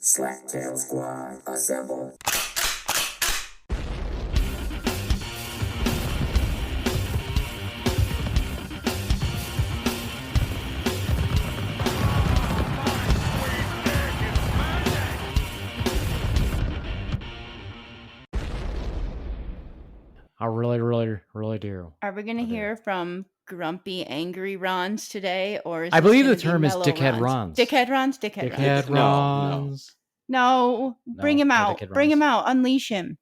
Slacktail Squad, assemble. I really do. Are we going to hear from grumpy, angry Ronz today, or is I this believe gonna the term be is mellow dickhead Ronz. Dickhead Ronz? Dickhead Ronz. Dickhead No. Ronz. No, bring him no out. dickhead Bring Ronz. him out. Unleash him.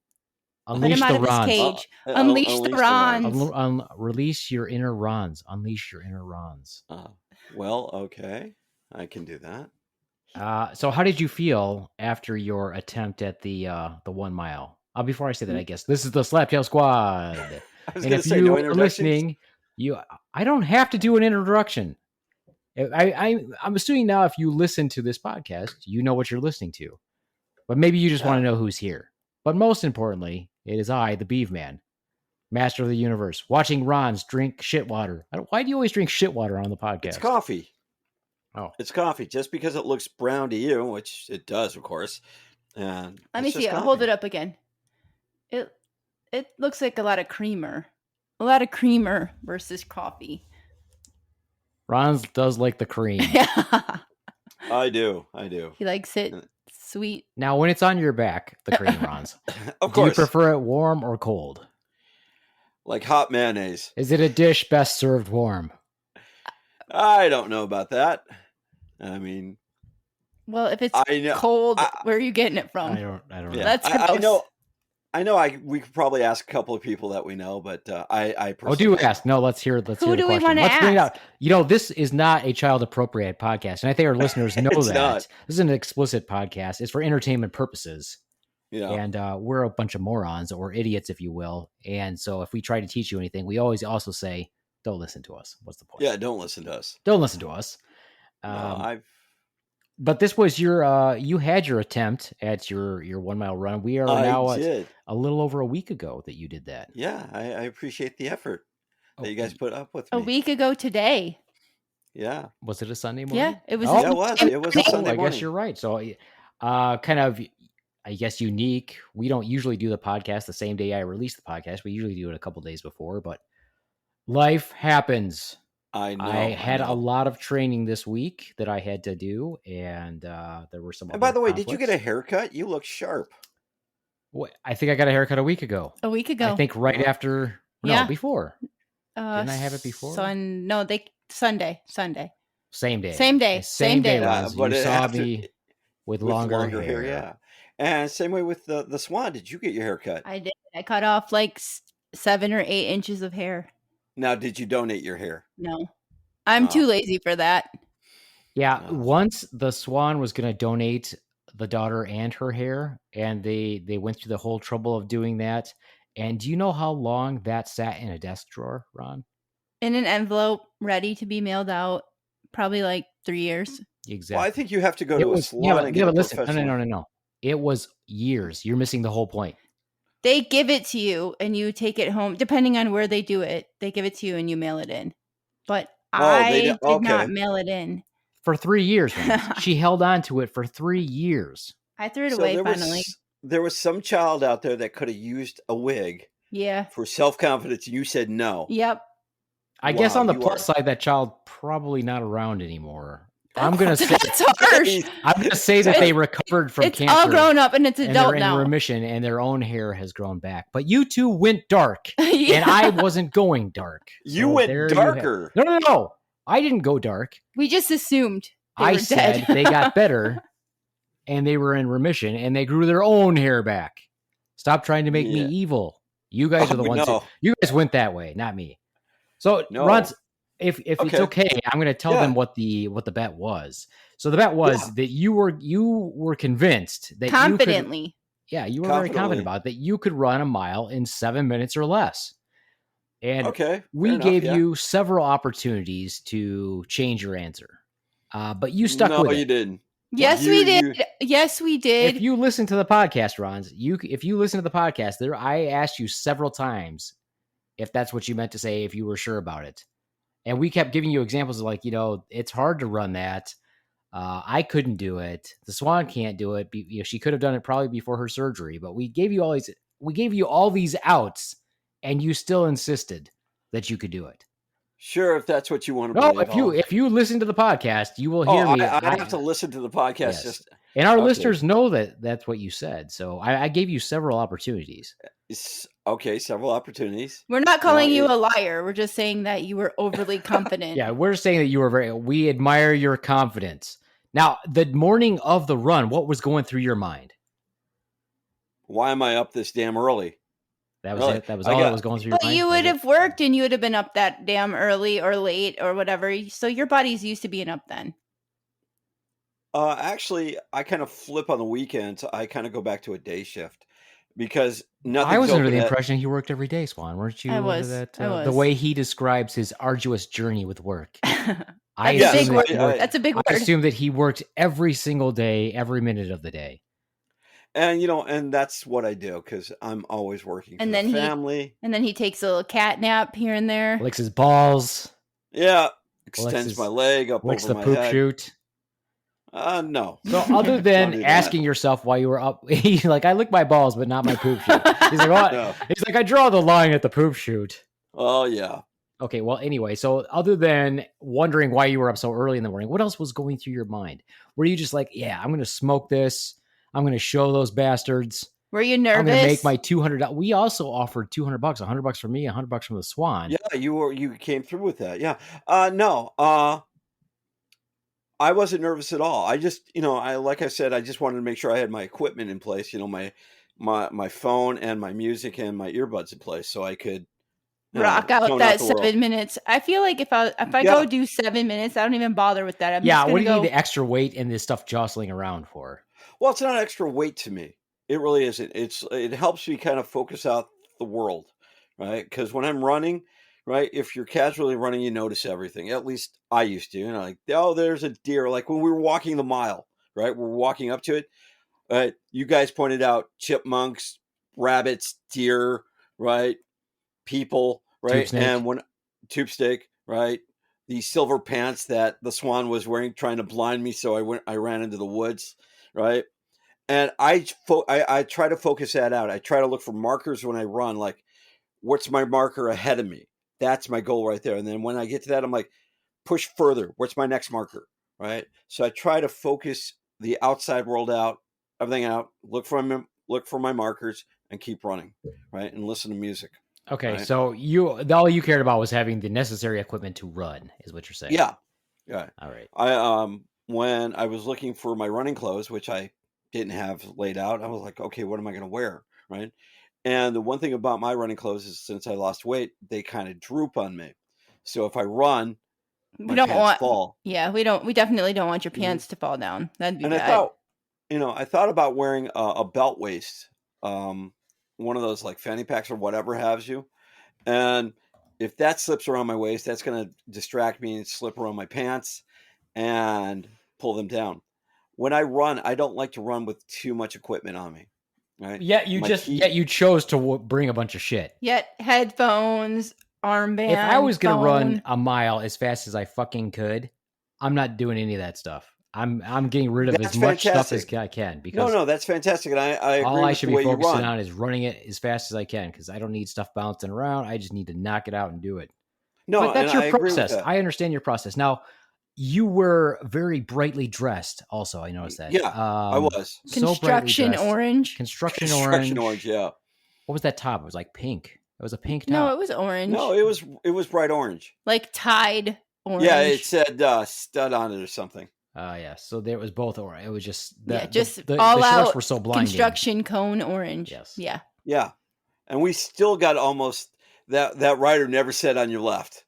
Unleash Put him out the of his Ronz. cage. Unleash the Ronz. Release your inner Ronz. Unleash your inner Ronz. Well, okay. I can do that. So how did you feel after your attempt at the 1 mile? Before I say that, I guess this is the Slaptail Squad. I was And going if to say, you no are introductions? listening, I don't have to do an introduction. I'm assuming now if you listen to this podcast, you know what you're listening to. But maybe you just want to know who's here. But most importantly, it is I, the Beeve Man, master of the universe, watching Ronz drink shit water. Why do you always drink shit water on the podcast? It's coffee. Oh. It's coffee. Just because it looks brown to you, which it does, of course. Let me see it. Hold it up again. It looks like a lot of creamer. A lot of creamer versus coffee. Ronz does like the cream. I do. He likes it sweet. Now, when it's on your back, the cream, Ronz, Of do you course. prefer it warm or cold? Like hot mayonnaise. Is it a dish best served warm? I don't know about that. I mean, well, if it's cold, where are you getting it from? I don't know. Yeah, That's gross. I know. We could probably ask a couple of people that we know, but I personally. Do ask. No, let's hear. Let's Who hear the do we question. want to Let's bring it ask? out. This is not a child appropriate podcast, and I think our listeners know It's that. not. This is an explicit podcast. It's for entertainment purposes. Yeah. And we're a bunch of morons or idiots, if you will. And so, if we try to teach you anything, we always also say, "Don't listen to us." What's the point? Yeah, don't listen to us. Don't listen to us. But this was your you had your attempt at your 1 mile run. We are now did. a little over a week ago that you did that. Yeah, I appreciate the effort that you guys put up with me. A week ago today. Yeah. Was it a Sunday morning? Yeah, it was. Yeah, it was. It was a Sunday I morning. guess you're right. So, kind of, I guess, unique. We don't usually do the podcast the same day I release the podcast. We usually do it a couple days before, but life happens. I know. I had a lot of training this week that I had to do, and there were some. And by the way, did you get a haircut? You look sharp. I think I got a haircut a week ago. A week ago. I think right after. Yeah. No, before. Didn't I have it before? Sunday. Same day. Same day. But you saw me with longer hair. Yeah. And same way with the Swan. Did you get your haircut? I did. I cut off like 7 or 8 inches of hair. Now, did you donate your hair? No. I'm too lazy for that. Yeah. Once the Swan was going to donate the daughter and her hair, and they went through the whole trouble of doing that. And do you know how long that sat in a desk drawer, Ron? In an envelope, ready to be mailed out, probably like 3 years. Exactly. Well, I think you have to go to a salon and get a professional. No. It was years. You're missing the whole point. They give it to you and you take it home. Depending on where they do it, they give it to you and you mail it in. But I did not mail it in. For 3 years, Ron. She held on to it for 3 years. I threw it away finally. There was some child out there that could have used a wig. Yeah. For self-confidence. You said no. Yep. I guess on the plus side, that child probably not around anymore. I'm gonna say that's harsh. I'm gonna say that they recovered from cancer. It's all grown up and it's adult and now. They're in remission, and their own hair has grown back. But you two went dark, and I wasn't going dark. You went darker. No. I didn't go dark. We just assumed I said they got better, and they were in remission, and they grew their own hair back. Stop trying to make me evil. You guys are the ones. You guys went that way, not me. So, Ron, if it's okay, I'm going to tell them what the bet was. So the bet was that you were convinced that confidently. You were very confident about it, that you could run a mile in 7 minutes or less. And we gave you several opportunities to change your answer, but you stuck with it. No, you didn't. Yes, we did. Yes, we did. If you listen to the podcast, Ron, if you listen to the podcast, I asked you several times if that's what you meant to say, if you were sure about it. And we kept giving you examples of it's hard to run that. I couldn't do it. The Swan can't do it. She could have done it probably before her surgery, but we gave you all these outs, and you still insisted that you could do it. Sure, if that's what you want to believe. If you listen to the podcast, you will hear me. I have to listen to the podcast. Yes. And our listeners know that that's what you said. So I gave you several opportunities. Okay, several opportunities. We're not calling you a liar. We're just saying that you were overly confident. Yeah, we're saying that you were we admire your confidence. Now, the morning of the run, what was going through your mind? Why am I up this damn early? That was it. That was all that was going through your mind. But you would have worked and you would have been up that damn early or late or whatever. So your body's used to being up then. Actually, I kind of flip on the weekends. I kind of go back to a day shift because nothing. I was under the impression he worked every day, Swan. Weren't you? I was. The way he describes his arduous journey with work. That's a big word. I assume that he worked every single day, every minute of the day. And and that's what I do because I'm always working for the family. And then he takes a little cat nap here and there. Licks his balls. Yeah, extends my leg up licks over the my poop head. chute. No. So other than asking yourself why you were up, he's like, I lick my balls, but not my poop chute. He's like, what? No. He's like, I draw the line at the poop chute. Oh yeah. Okay, well, anyway, so other than wondering why you were up so early in the morning, what else was going through your mind? Were you just like, yeah, I'm going to smoke this. I'm going to show those bastards. Were you nervous? I'm going to make my $200. We also offered $200, $100 for me, $100 from the Swan. Yeah, you came through with that. Yeah. No. I wasn't nervous at all. I just, like I said, I just wanted to make sure I had my equipment in place, my phone and my music and my earbuds in place so I could rock out that 7 minutes. I feel like if I go do 7 minutes, I don't even bother with that. What do you need the extra weight and this stuff jostling around for? Well, it's not extra weight to me. It really isn't. It helps me kind of focus out the world, right? Because when I'm running, right, if you're casually running, you notice everything. At least I used to. Like, oh, there's a deer. Like when we were walking the mile, right? We're walking up to it. You guys pointed out chipmunks, rabbits, deer, right? People, right? And tube snake, right? The silver pants that the Swan was wearing, trying to blind me, so I ran into the woods, right? And I try to focus that out. I try to look for markers when I run, like what's my marker ahead of me? That's my goal right there. And then when I get to that, I'm like, push further. What's my next marker, right? So I try to focus the outside world out, everything out. Look for my markers and keep running, right? And listen to music. Okay, right? So all you cared about was having the necessary equipment to run, is what you're saying. Yeah. All right. I when I was looking for my running clothes, which I didn't have laid out, I was like, okay, what am I going to wear, right? And the one thing about my running clothes is since I lost weight, they kind of droop on me. So if I run, my pants fall. Yeah, we definitely don't want your pants to fall down. That'd be bad. I thought about wearing a belt waist, one of those like fanny packs or whatever has you. And if that slips around my waist, that's going to distract me and slip around my pants and pull them down. When I run, I don't like to run with too much equipment on me. Right? Yet you chose to bring a bunch of shit. Yet headphones, armband. If I was going to run a mile as fast as I fucking could, I'm not doing any of that stuff. I'm getting rid of as much stuff as I can because no, that's fantastic, and I agree. All I should be focusing on is running it as fast as I can because I don't need stuff bouncing around. I just need to knock it out and do it. No, but that's your process. I understand your process. Now, you were very brightly dressed. Also, I noticed that. Yeah, I was. Construction orange. Construction orange. Yeah. What was that top? It was like pink. It was a pink top. No, it was orange. No, it was bright orange. Like Tide orange. Yeah, it said stud on it or something. Yeah. So there was both orange. It was just the all the out shorts were so blinding. Construction cone orange. Yes. Yeah. Yeah, and we still got almost that rider never said on your left.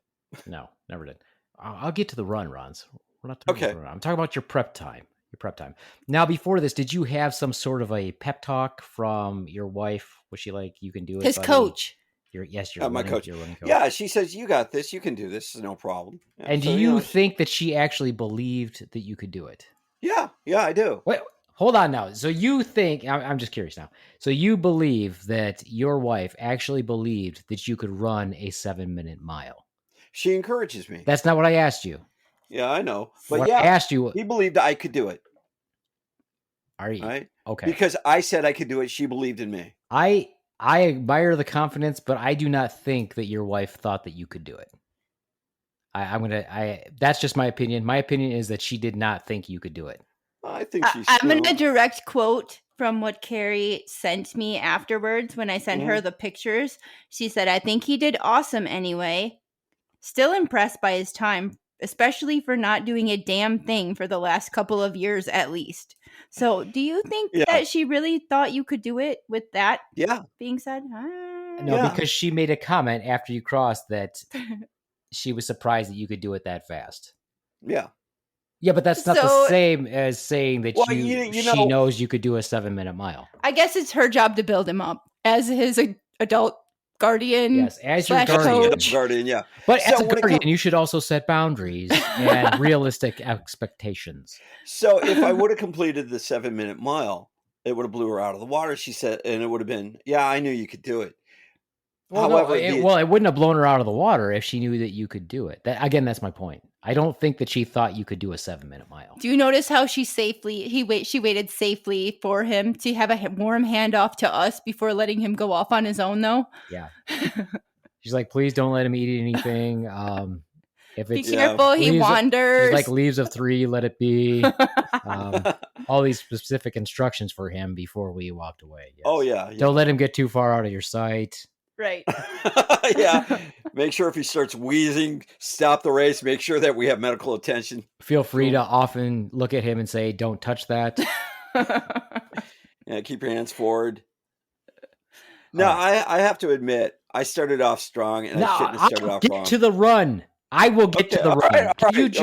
No, never did. I'll get to the run, Ronz. We're not talking about the run. I'm talking about your prep time. Now, before this, did you have some sort of a pep talk from your wife? Was she like, "You can do it"? His coach. My coach. Your running coach. Yeah, she says, "You got this. You can do this. No problem." Yeah, and do you think that she actually believed that you could do it? Yeah, I do. Wait, hold on now. So you think? I'm just curious now. So you believe that your wife actually believed that you could run a 7-minute mile? She encourages me. That's not what I asked you. Yeah, I know. But I asked you, he believed I could do it. Are you right? Okay? Because I said I could do it. She believed in me. I admire the confidence, but I do not think that your wife thought that you could do it. That's just my opinion. My opinion is that she did not think you could do it. I think I'm going to direct quote from what Carrie sent me afterwards when I sent her the pictures. She said, I think he did awesome anyway. Still impressed by his time, especially for not doing a damn thing for the last couple of years at least. So do you think that she really thought you could do it with that being said? No, because she made a comment after you crossed that she was surprised that you could do it that fast. Yeah. Yeah, but that's not the same as saying that she knows you could do a 7-minute mile. I guess it's her job to build him up as his adult guardian. Yes, as your guardian, yeah. But as a guardian, you should also set boundaries and realistic expectations. So if I would have completed the 7-minute mile, it would have blew her out of the water, she said, and it would have been, I knew you could do it. Well, however, it wouldn't have blown her out of the water if she knew that you could do it. That's my point. I don't think that she thought you could do a 7-minute mile. Do you notice how she waited safely for him to have a warm handoff to us before letting him go off on his own, though? Yeah. She's like, please don't let him eat anything. If it's, be careful, he wanders. She's like, leaves of 3, let it be. All these specific instructions for him before we walked away. Yes. Oh, yeah. Don't let him get too far out of your sight. Right. Yeah. Make sure if he starts wheezing, stop the race. Make sure that we have medical attention. Feel free to often look at him and say, don't touch that. Yeah, keep your hands forward. No, I have to admit, I started off strong and I shouldn't have started off wrong. Get to the run. I will get to the run. All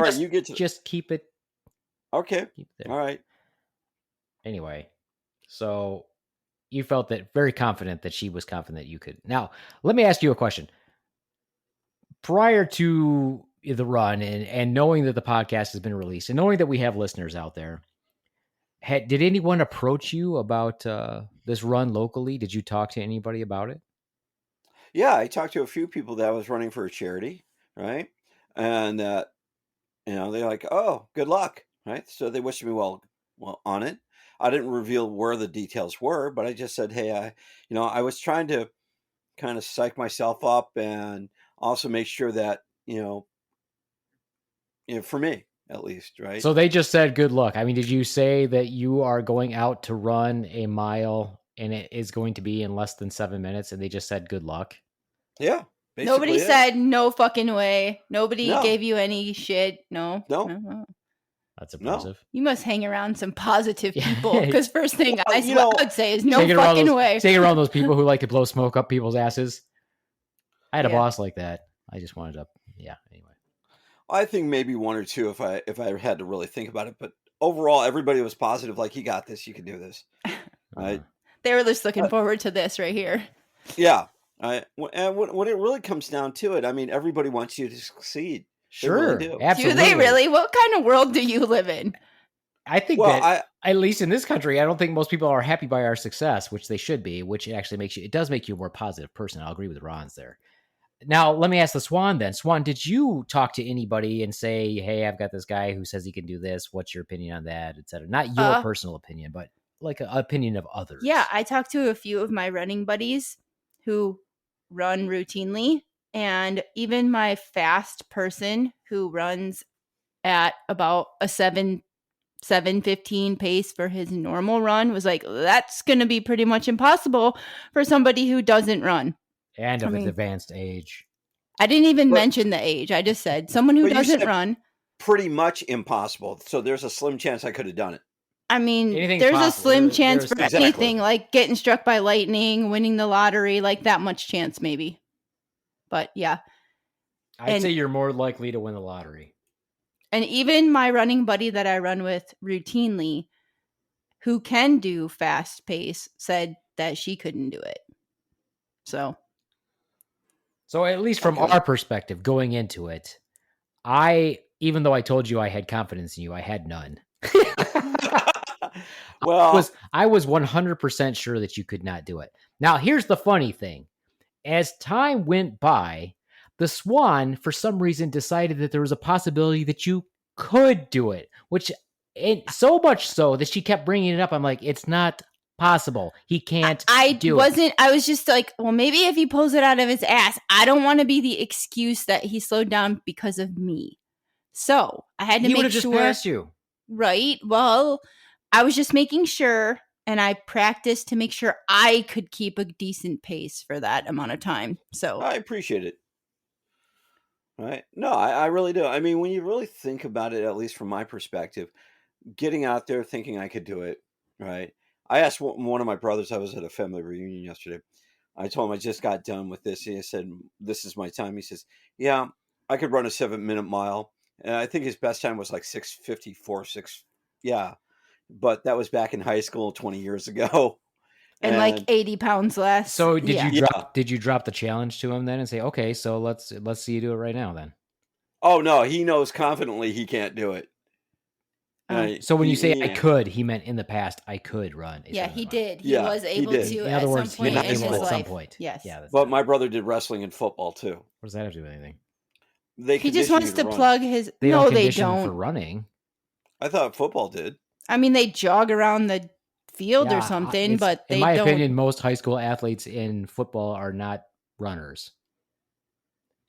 right, you just keep it. Okay. All right. Anyway, so you felt that very confident that she was confident that you could. Now, let me ask you a question. Prior to the run and knowing that the podcast has been released and knowing that we have listeners out there, did anyone approach you about this run locally? Did you talk to anybody about it? Yeah, I talked to a few people that I was running for a charity, right? And they're like, "Oh, good luck," right? So they wished me well on it. I didn't reveal where the details were, but I just said, "Hey, I was trying to kind of psych myself up and also make sure that for me at least, right?" So they just said, "Good luck." I mean, did you say that you are going out to run a mile and it is going to be in less than 7 minutes, and they just said, "Good luck"? Yeah. Nobody said no fucking way. Nobody gave you any shit. No. That's impressive. You must hang around some positive people, because first thing I would say is no fucking way. Staying around those people who like to blow smoke up people's asses. I had a boss like that. I just wanted to, anyway. I think maybe 1 or 2 if I had to really think about it, but overall everybody was positive, like, you got this, you can do this. Right? They were just looking forward to this right here. Yeah. And when it really comes down to it, I mean, everybody wants you to succeed. Sure, they really do. Absolutely. Do they really? What kind of world do you live in? I think at least in this country, I don't think most people are happy by our success, which they should be, which actually does make you a more positive person. I'll agree with Ronz there. Now, let me ask the Swan then. Swan, did you talk to anybody and say, hey, I've got this guy who says he can do this. What's your opinion on that, et cetera? Not your personal opinion, but like an opinion of others. Yeah, I talked to a few of my running buddies who run routinely, and even my fast person who runs at about a 7:15 pace for his normal run was like, that's going to be pretty much impossible for somebody who doesn't run. And of an advanced age. I didn't even mention the age. I just said someone who doesn't run. Pretty much impossible. So there's a slim chance I could have done it. I mean, there's a slim chance for anything, like getting struck by lightning, winning the lottery, like that much chance maybe. But yeah. I'd say you're more likely to win the lottery. And even my running buddy that I run with routinely, who can do fast pace, said that she couldn't do it. So at least from our perspective, going into it, even though I told you I had confidence in you, I had none. Well, I was 100% sure that you could not do it. Now, here's the funny thing. As time went by, the Swan, for some reason, decided that there was a possibility that you could do it, which so much so that she kept bringing it up. I'm like, it's not possible. He can't do it. I was just like, well, maybe if he pulls it out of his ass. I don't want to be the excuse that he slowed down because of me. So I had to make sure. Just passed you. Right. Well, I was just making sure, and I practiced to make sure I could keep a decent pace for that amount of time. So I appreciate it. Right? No, I really do. I mean, when you really think about it, at least from my perspective, getting out there thinking I could do it, right? I asked one of my brothers, I was at a family reunion yesterday. I told him I just got done with this. He said, this is my time. He says, yeah, I could run a 7-minute mile. And I think his best time was like 6:54, yeah. But that was back in high school 20 years ago. And like 80 pounds less. So did you drop the challenge to him then and say, okay, so let's see you do it right now then? Oh no, he knows confidently he can't do it. So when you say I could, he meant in the past I could run. Yeah, he did. He was able to. In other words, some point he was able in his at some life. point. Yes. Yeah. But my brother did wrestling and football too. What does that have to do with anything? He just wants to plug his. They no, don't they condition don't. For running. I thought football did. I mean, they jog around the field or something, but they in my don't. opinion, most high school athletes in football are not runners,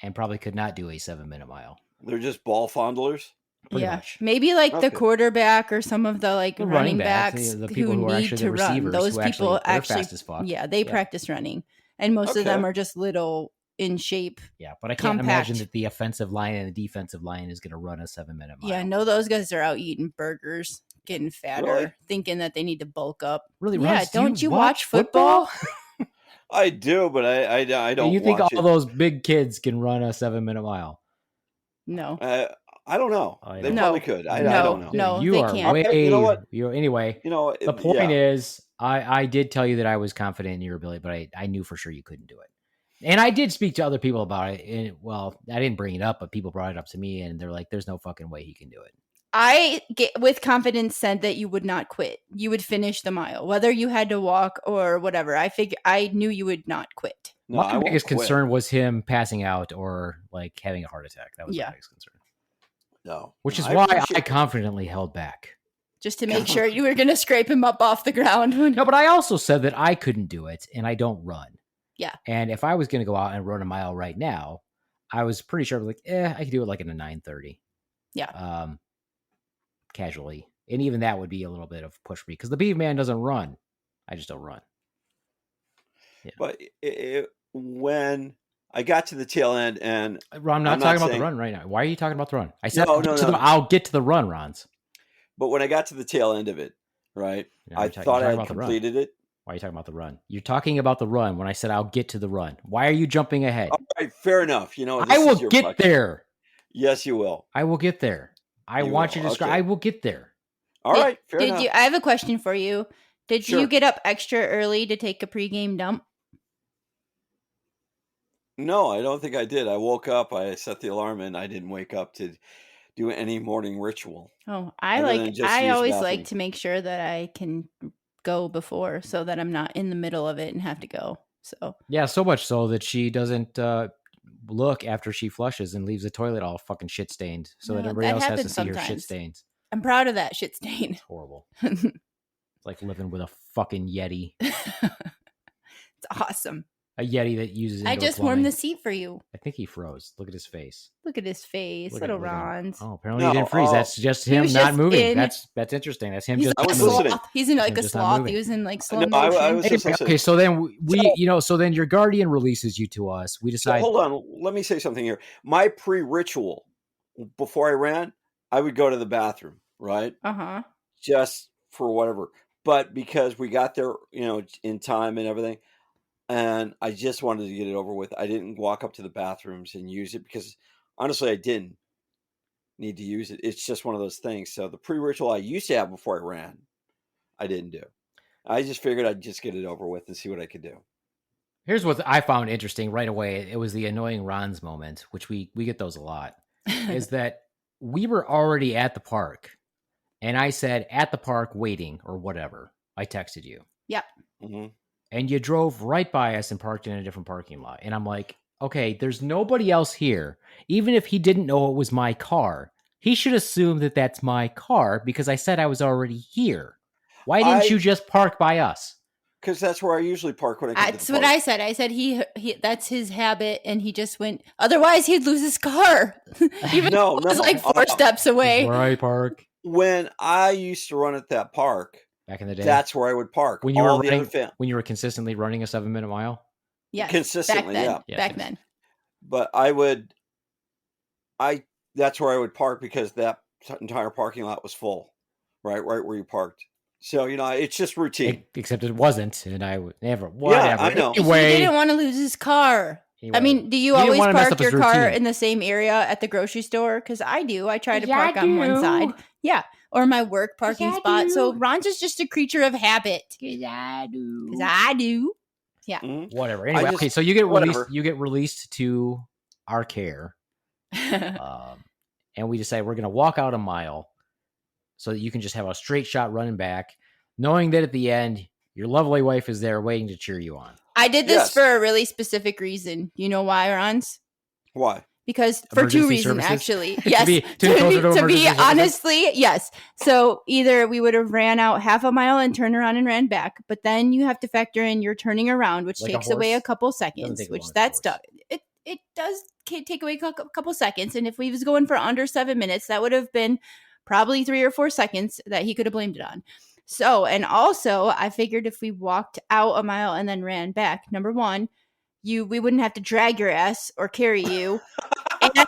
and probably could not do a 7-minute mile. They're just ball fondlers. Pretty much. Maybe like the quarterback or some of the like running backs the people who need to run. Those people actually fast as fuck. Yeah, they practice running, and most of them are just little in shape. Yeah, but I can't imagine that the offensive line and the defensive line is going to run a 7-minute mile. Yeah, no, those guys are out eating burgers, getting fatter, thinking that they need to bulk up. Really? Yeah, don't you watch football? I do, but I don't. And you think watch all those big kids can run a 7-minute mile? No. I don't know. They probably could. I don't know. No, you they are can't. way. You know what? Anyway, the point is, I did tell you that I was confident in your ability, but I knew for sure you couldn't do it. And I did speak to other people about it. And, well, I didn't bring it up, but people brought it up to me, and they're like, "There's no fucking way he can do it." I with confidence said that you would not quit. You would finish the mile, whether you had to walk or whatever. I knew you would not quit. No, my biggest concern was him passing out or like having a heart attack. That was my biggest concern. No, which is why I confidently held back, just to make sure you were going to scrape him up off the ground. No, but I also said that I couldn't do it, and I don't run. Yeah, and if I was going to go out and run a mile right now, I was pretty sure like, I could do it like in a 9:30. Yeah. Casually. And even that would be a little bit of push for me because the Beef Man doesn't run. I just don't run. Yeah. But when I got to the tail end, and I'm not talking about the run right now. Why are you talking about the run? I said no. I'll get to the run, Ronz. But when I got to the tail end of it, right, I thought I had completed it. Why are you talking about the run? You're talking about the run when I said I'll get to the run. Why are you jumping ahead? All right, fair enough. I will get there. Yes, you will. I will get there. I want you to describe. I will get there. All right. Fair enough. I have a question for you. Did you get up extra early to take a pregame dump? No, I don't think I did. I woke up. I set the alarm, and I didn't wake up to do any morning ritual. Oh, I always like to make sure that I can go before so that I'm not in the middle of it and have to go. So yeah, so much so that she doesn't look after she flushes and leaves the toilet all fucking shit stained so that everybody else has to see her shit stains. I'm proud of that shit stain. It's horrible. It's like living with a fucking Yeti. It's awesome. A Yeti that uses I just warmed the seat for you. I think he froze. Look at his face. Look at his face. Little Ronz. Oh, apparently he didn't freeze. That's just him not moving. That's interesting. That's him just I was listening. He's in like a sloth. He was in like slow motion. I was just okay, so then so then your guardian releases you to us. We decide. So hold on. Let me say something here. My pre-ritual before I ran, I would go to the bathroom, right? Uh-huh. Just for whatever. But because we got there, in time and everything, and I just wanted to get it over with, I didn't walk up to the bathrooms and use it because honestly, I didn't need to use it. It's just one of those things. So the pre-ritual I used to have before I ran, I didn't do. I just figured I'd just get it over with and see what I could do. Here's what I found interesting right away. It was the annoying Ronz moment, which we get those a lot, is that we were already at the park. And I said, at the park waiting or whatever. I texted you. Yep. Mm-hmm. And you drove right by us and parked in a different parking lot. And I'm like, okay, there's nobody else here. Even if he didn't know it was my car, He should assume that that's my car because I said I was already here. Why didn't you just park by us? Because that's where I usually park when I come That's to the what park. I said. I said he that's his habit, and he just went. Otherwise, he'd lose his car. Even though it was like 4 steps away. Where I park. When I used to run at that park back in the day, that's where I would park. When you were consistently running a 7-minute mile. Yes, consistently, back then. But that's where I would park because that entire parking lot was full, right where you parked. So, it's just routine. Except it wasn't, and I would never. Whatever. Yeah, I know. Anyway, He didn't want to lose his car. Anyway, I mean, do you always park your car in the same area at the grocery store? Because I do. I try to park on one side. Yeah. Or my work parking spot. So Ronz is just a creature of habit. Because I do. Yeah. Mm-hmm. Whatever. Anyway, okay, so you get released. You get released to our care. And we decide we're going to walk out a mile so that you can just have a straight shot running back, knowing that at the end, your lovely wife is there waiting to cheer you on. I did this for a really specific reason. You know why, Ronz? Why? Because for 2 reasons, actually. Yes. to be honestly, yes. So either we would have ran out half a mile and turned around and ran back, but then you have to factor in you're turning around, which takes away a couple seconds, which that's tough. It does take away a couple seconds. And if we was going for under 7 minutes, that would have been probably 3 or 4 seconds that he could have blamed it on. So, and also I figured if we walked out a mile and then ran back, number one, we wouldn't have to drag your ass or carry you.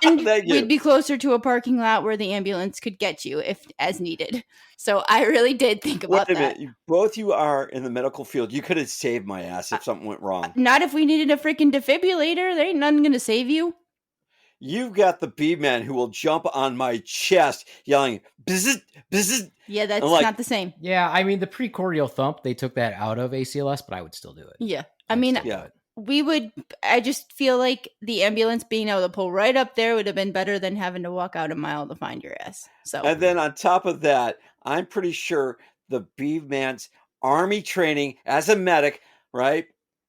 And we'd be closer to a parking lot where the ambulance could get you if as needed. So I really did think about that. Wait a minute. Both you are in the medical field. You could have saved my ass if something went wrong. Not if we needed a freaking defibrillator. There ain't nothing going to save you. You've got the B-man who will jump on my chest yelling, bzzz, bzzz. Yeah, that's not the same. Yeah, I mean, the precordial thump, they took that out of ACLS, but I would still do it. Yeah. I just feel like the ambulance being able to pull right up there would have been better than having to walk out a mile to find your ass. So, and then on top of that, I'm pretty sure the B-man's Army training as a medic, right?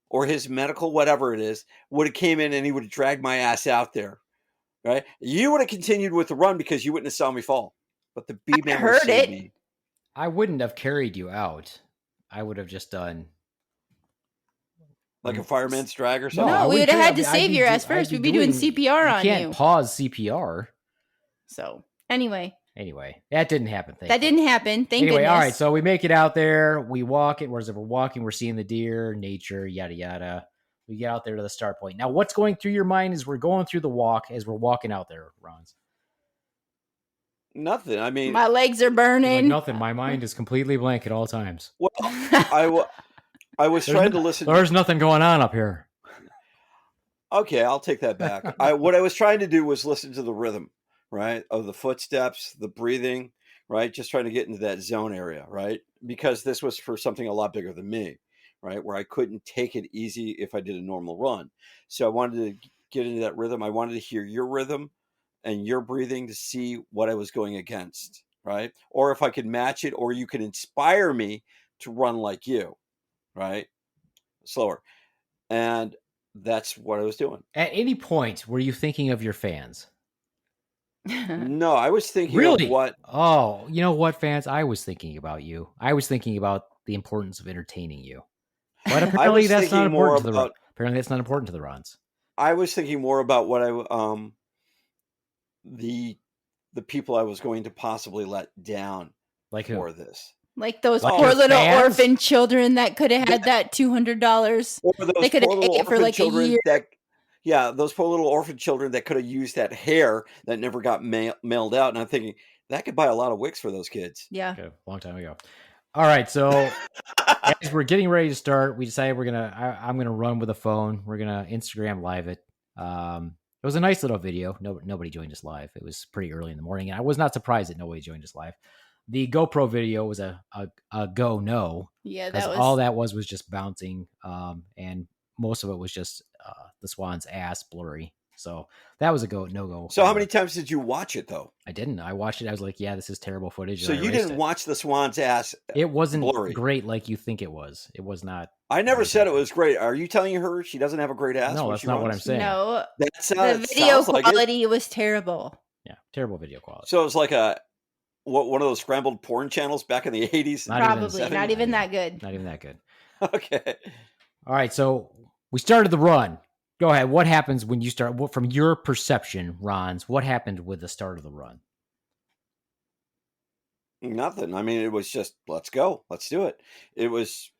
Or his medical, whatever it is, would have came in and he would have dragged my ass out there. Right, you would have continued with the run because you wouldn't have saw me fall. But the B-man heard it. Me. I wouldn't have carried you out. I would have just done like a fireman's drag or something. No, we would have had to save your ass first. We'd be doing CPR on you. You can't pause CPR. So anyway, that didn't happen. That didn't happen. Thank goodness. All right. So we make it out there. We walk it. Whereas we're walking, we're seeing the deer, nature, yada yada. We get out there to the start point. Now, what's going through your mind as we're going through the walk, as we're walking out there, Ronz? Nothing. I mean, my legs are burning. Like nothing. My mind is completely blank at all times. Well, I was trying to listen. There's nothing going on up here. Okay, I'll take that back. What I was trying to do was listen to the rhythm, right, of the footsteps, the breathing, right, just trying to get into that zone area, right, because this was for something a lot bigger than me. Right, where I couldn't take it easy if I did a normal run. So I wanted to get into that rhythm. I wanted to hear your rhythm and your breathing to see what I was going against, right? Or if I could match it, or you could inspire me to run like you, right? Slower. And that's what I was doing. At any point, were you thinking of your fans? No, I was thinking really? Of what? Oh, you know what, fans? I was thinking about you. I was thinking about the importance of entertaining you. But apparently that's not important to the apparently that's not important to the Ronz. I was thinking more about what the people I was going to possibly let down for this. Like those poor little orphan children that could have had that $200. Or those they could have ate it for like a year. Those poor little orphan children that could have used that hair that never got mailed out. And I'm thinking that could buy a lot of wicks for those kids. Yeah. Okay, long time ago. All right, so as we're getting ready to start, we decided I'm gonna run with a phone. We're gonna Instagram live it. It was a nice little video. Nobody joined us live. It was pretty early in the morning, and I was not surprised that nobody joined us live. The GoPro video was a go no. Yeah, that was all that was just bouncing, and most of it was just the Swan's ass blurry. So that was a no go. So how many times did you watch it though? I didn't. I watched it. I was like, yeah, this is terrible footage. So you didn't watch the Swan's ass. It wasn't blurry. Great like you think it was. It was not. I never said it was great. Are you telling her she doesn't have a great ass? No, that's not what I'm saying. No, the video quality was terrible. Yeah, terrible video quality. So it was like one of those scrambled porn channels back in the 80s. Probably not even that good. Not even that good. Okay. All right, so we started the run. Go ahead. What happens when you start? From your perception, Ronz, what happened with the start of the run? Nothing. I mean, it was just, let's go. Let's do it. It was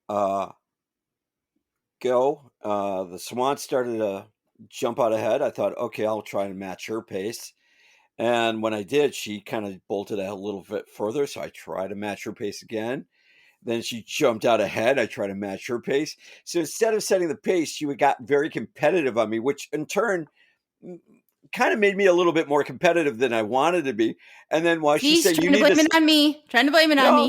go. The Swan started to jump out ahead. I thought, okay, I'll try and match her pace. And when I did, she kind of bolted a little bit further. So I tried to match her pace again. Then she jumped out ahead. I tried to match her pace. So instead of setting the pace, she got very competitive on me, which in turn kind of made me a little bit more competitive than I wanted to be. And then while she said, "You need to blame it on me," trying to blame it on me.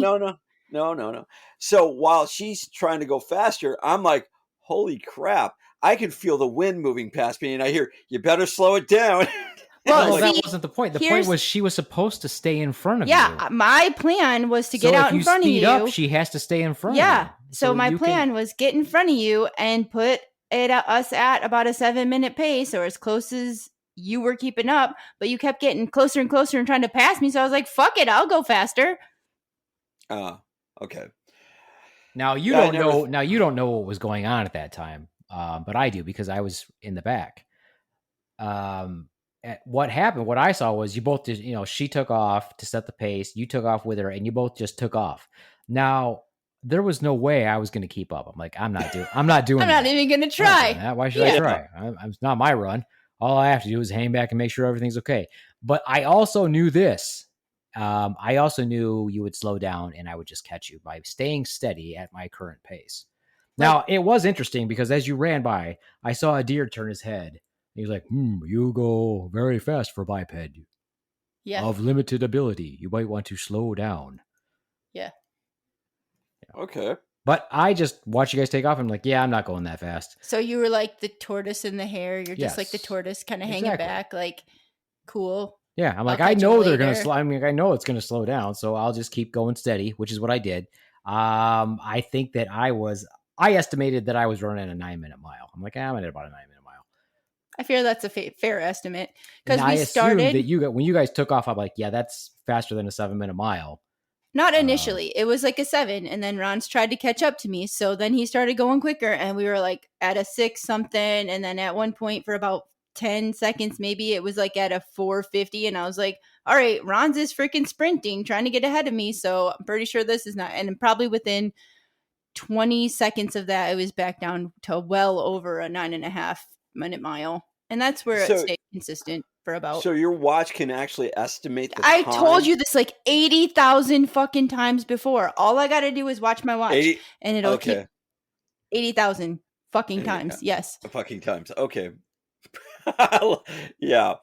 No. So while she's trying to go faster, I'm like, holy crap. I can feel the wind moving past me. And I hear, you better slow it down. Well, that wasn't the point. The point was she was supposed to stay in front of you. Yeah, my plan was to get out in front of you. Up, she has to stay in front of you. Yeah, so my plan was get in front of you and put us at about a 7-minute pace, or as close as you were keeping up, but you kept getting closer and closer and trying to pass me, so I was like, fuck it, I'll go faster. Okay. Now you don't know. Now you don't know what was going on at that time, but I do because I was in the back. What happened? What I saw was you both did. She took off to set the pace. You took off with her, and you both just took off. Now there was no way I was going to keep up. I'm like, I'm not doing. I'm not even going to try. Why should I try? It's not my run. All I have to do is hang back and make sure everything's okay. But I also knew this. I also knew you would slow down and I would just catch you by staying steady at my current pace. Now, it was interesting because as you ran by, I saw a deer turn his head. He was like, you go very fast for biped. Yeah. Of limited ability. You might want to slow down. Yeah. Okay. But I just watched you guys take off. I'm like, yeah, I'm not going that fast. So you were like the tortoise in the hare. You're just like the tortoise kind of hanging back, like, cool. Yeah, I'm like, I know they're going to slow. I mean, I know it's going to slow down, so I'll just keep going steady, which is what I did. I think that I estimated that I was running a 9-minute mile. I'm like, I'm at about a 9-minute mile. I fear that's a fair estimate because we started that when you guys took off. I'm like, yeah, that's faster than a 7-minute mile. Not initially. It was like a 7, and then Ronz tried to catch up to me, so then he started going quicker, and we were like at a 6 something, and then at one point for about 10 seconds, maybe it was like at a 4:50, and I was like, all right, Ronz is freaking sprinting, trying to get ahead of me, so I'm pretty sure this is not, and probably within 20 seconds of that, it was back down to well over a 9.5-minute mile, and that's where it stayed consistent for about. So your watch can actually estimate the time? I told you this like 80,000 fucking times before. All I got to do is watch my watch, and it'll keep 80,000 fucking times. Yes. Fucking times. Okay. Yeah.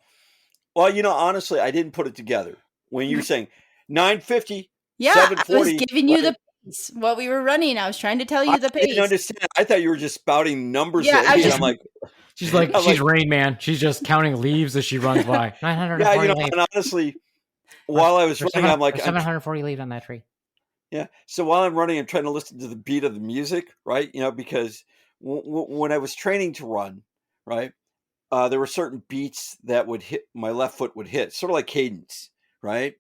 Well, honestly, I didn't put it together when you were saying 9:50. Yeah, 7:40. I was giving you the pace, what we were running. I was trying to tell you the pace. I didn't understand. I thought you were just spouting numbers. Yeah, I'm like, she's Rain Man. She's just counting leaves as she runs by. 940 leaves. And honestly, while I was running, I'm like 740 leaves on that tree. Yeah. So while I'm running, I'm trying to listen to the beat of the music, right? Because when I was training to run, right, there were certain beats that would hit my left foot would hit, sort of like cadence, right?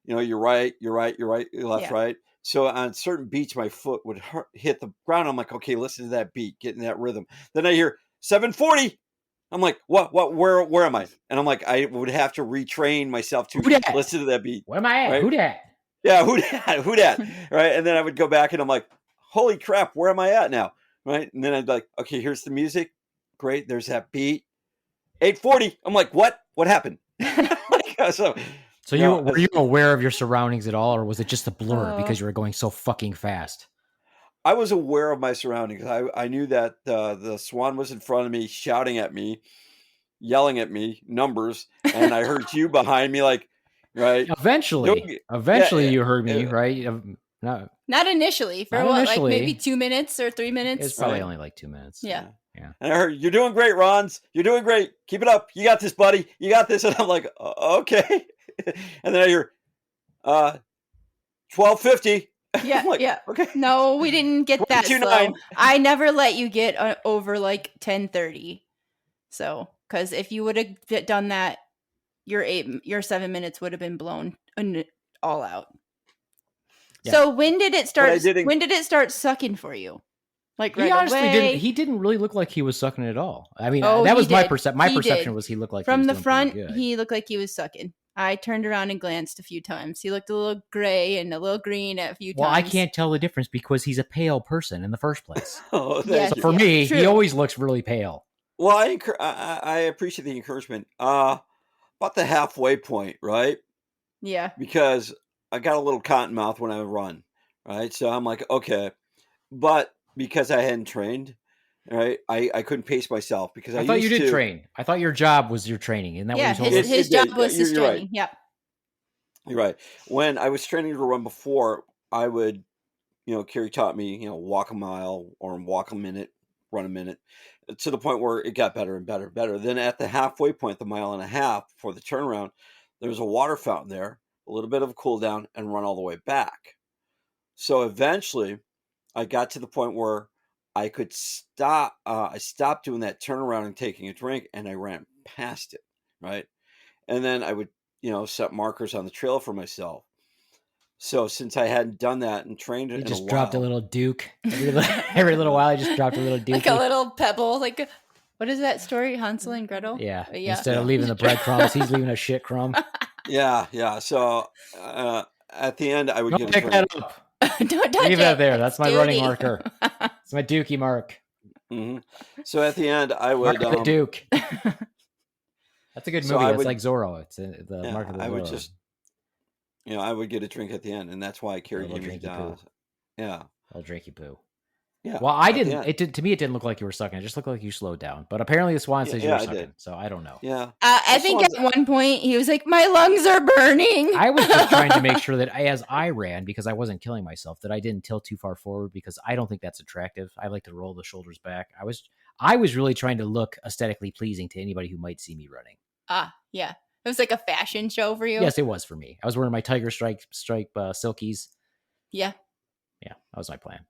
You're right, you're left, right. So on certain beats, my foot would hit the ground. I'm like, okay, listen to that beat, get in that rhythm. Then I hear 740. I'm like, what, where am I? And I'm like, I would have to retrain myself to listen to that beat. Where am I at? Right? Who dat? Yeah, who dat? Right. And then I would go back and I'm like, holy crap, where am I at now? Right. And then I'd be like, okay, here's the music. Great. There's that beat. 8:40. I'm like, what happened? So were you aware of your surroundings at all, or was it just a blur because you were going so fucking fast? I was aware of my surroundings. I knew that the Swan was in front of me, shouting at me, yelling at me, numbers, and I heard you behind me, like, right. Eventually, you heard me, right? Not initially. For like maybe 2 minutes or 3 minutes. It's probably only like 2 minutes. Yeah. And I heard, you're doing great, Ronz. You're doing great. Keep it up. You got this, buddy. You got this. And I'm like, okay. And then I hear 12:50. Yeah, like, yeah. Okay. No, we didn't get that slow. I never let you get over like 10:30. So because if you would have done that, your 7 minutes would have been blown all out. Yeah. So when did it start? When did it start sucking for you? Like right away? He didn't really look like he was sucking at all. I mean, that was my perception. My perception was he looked like from he was the doing front. pretty good. He looked like he was sucking. I turned around and glanced a few times. He looked a little gray and a little green at a few times. Well, I can't tell the difference because he's a pale person in the first place. So for me, true. He always looks really pale. Well, I appreciate the encouragement. About the halfway point, right? Yeah. Because I got a little cotton mouth when I run, right? So I'm like, okay. But because I hadn't trained, right, I couldn't pace myself because I thought you did train. I thought your job was your training. Isn't that what you told us? His job was his training. Right. Yeah. You're right. When I was training to run before, I would, Carrie taught me, walk a mile or walk a minute, run a minute, to the point where it got better and better and better. Then at the halfway point, the mile and a half for the turnaround, there was a water fountain there, a little bit of a cool down, and run all the way back. So eventually, I got to the point where I could stop. I stopped doing that turnaround and taking a drink, and I ran past it, right? And then I would, set markers on the trail for myself. So since I hadn't done that and trained it, you just dropped a little Duke every little while. I just dropped a little Duke, like a little pebble. Like, what is that story? Hansel and Gretel. Yeah. Instead of leaving the breadcrumbs, he's leaving a shit crumb. Yeah. So at the end, I would get a drink. That up. Don't touch Leave that there. That's my running marker. It's my Dookie mark. Mm-hmm. So at the end, I would mark the Duke. That's a good movie. It's like Zorro. It's the mark of the Zorro. I would just, I would get a drink at the end, and that's why I carried him down. Yeah, I'll drinky poo. Yeah. Well, I didn't. To me, it didn't look like you were sucking. It just looked like you slowed down. But apparently, the Swan says you were sucking. So I don't know. Yeah. I think at one point he was like, "My lungs are burning." I was just trying to make sure that as I ran, because I wasn't killing myself, that I didn't tilt too far forward because I don't think that's attractive. I like to roll the shoulders back. I was really trying to look aesthetically pleasing to anybody who might see me running. Yeah. It was like a fashion show for you. Yes, it was for me. I was wearing my tiger stripe silkies. Yeah. Yeah, that was my plan.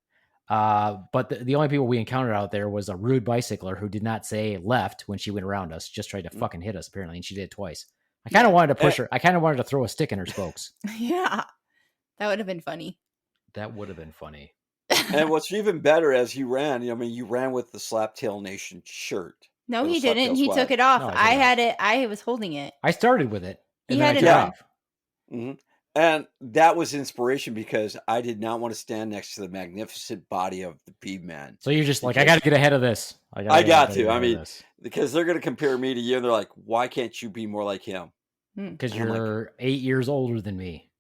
But the only people we encountered out there was a rude bicycler who did not say left when she went around us, just tried to fucking hit us apparently, and she did it twice. I kind of wanted to push her. I kind of wanted to throw a stick in her spokes. Yeah, that would have been funny. And what's even better, as you ran, you ran with the Slaptail Nation shirt. No, he didn't. He took it off. No, I had it. I was holding it. I started with it. He had it on. Mm-hmm. And that was inspiration because I did not want to stand next to the magnificent body of the Biped man. So you're just like, I got to get ahead of this. I got to. I mean, because they're going to compare me to you, and they're like, why can't you be more like him? Because you're 8 years older than me.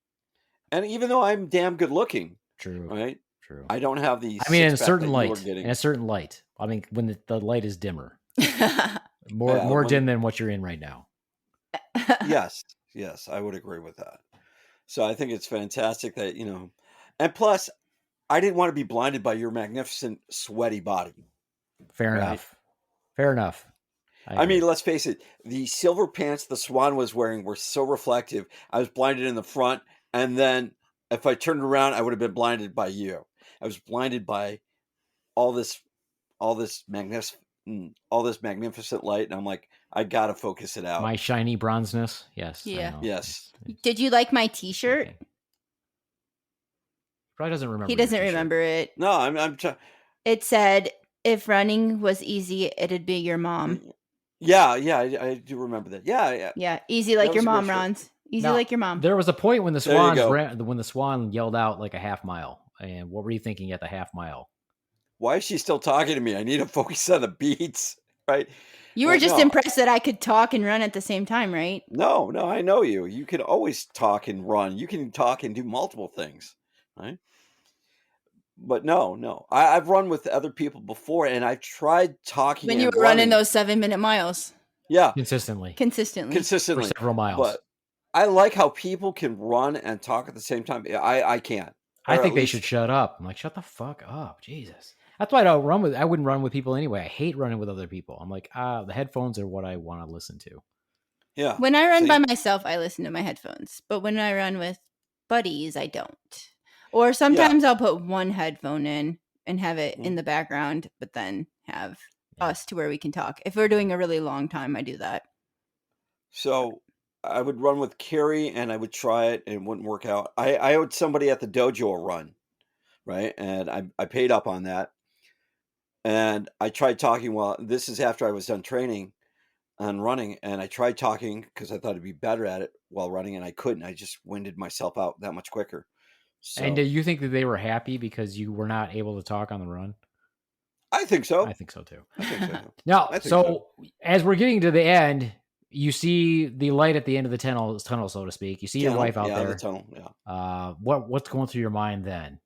And even though I'm damn good looking. True. Right? True. I don't have these. I mean, in a certain light. I mean, when the light is dimmer. more dim than what you're in right now. Yes, I would agree with that. So I think it's fantastic that, and plus I didn't want to be blinded by your magnificent sweaty body. Fair enough. I mean, let's face it, the silver pants the Swan was wearing were so reflective. I was blinded in the front, and then if I turned around, I would have been blinded by you. I was blinded by all this magnificent light, and I'm like, I gotta focus it out. My shiny bronzeness, yes. Yeah. Yes. Did you like my T-shirt? Okay. Probably doesn't remember. He doesn't remember it. No, I'm trying. It said, "If running was easy, it'd be your mom." Yeah, I do remember that. Yeah. Easy like your mom, Ronz. Easy like your mom. There was a point when the Swan yelled out like a half mile. And what were you thinking at the half mile? Why is she still talking to me? I need to focus on the beats, right? You were just impressed that I could talk and run at the same time, right? No, I know you. You can always talk and run. You can talk and do multiple things, right? But no. I've run with other people before, and I've tried talking. When you were running those 7-minute miles. Yeah. Consistently. For several miles. But I like how people can run and talk at the same time. I can't. I think they should shut up. I'm like, shut the fuck up. Jesus. That's why I wouldn't run with people anyway. I hate running with other people. I'm like, the headphones are what I want to listen to. Yeah. When I run by myself, I listen to my headphones. But when I run with buddies, I don't. Or sometimes I'll put one headphone in and have it in the background, but then have us to where we can talk. If we're doing a really long time, I do that. So I would run with Carrie, and I would try it, and it wouldn't work out. I owed somebody at the dojo a run, right? And I paid up on that. And I tried talking while this is after I was done training on running, and I tried talking because I thought I'd be better at it while running, and I couldn't. I just winded myself out that much quicker. So, And do you think that they were happy because you were not able to talk on the run? I think so. I think so too. I think so. Now, I think so as we're getting to the end, you see the light at the end of the tunnel, so to speak. You see your wife out there. The tunnel, yeah. What's going through your mind then?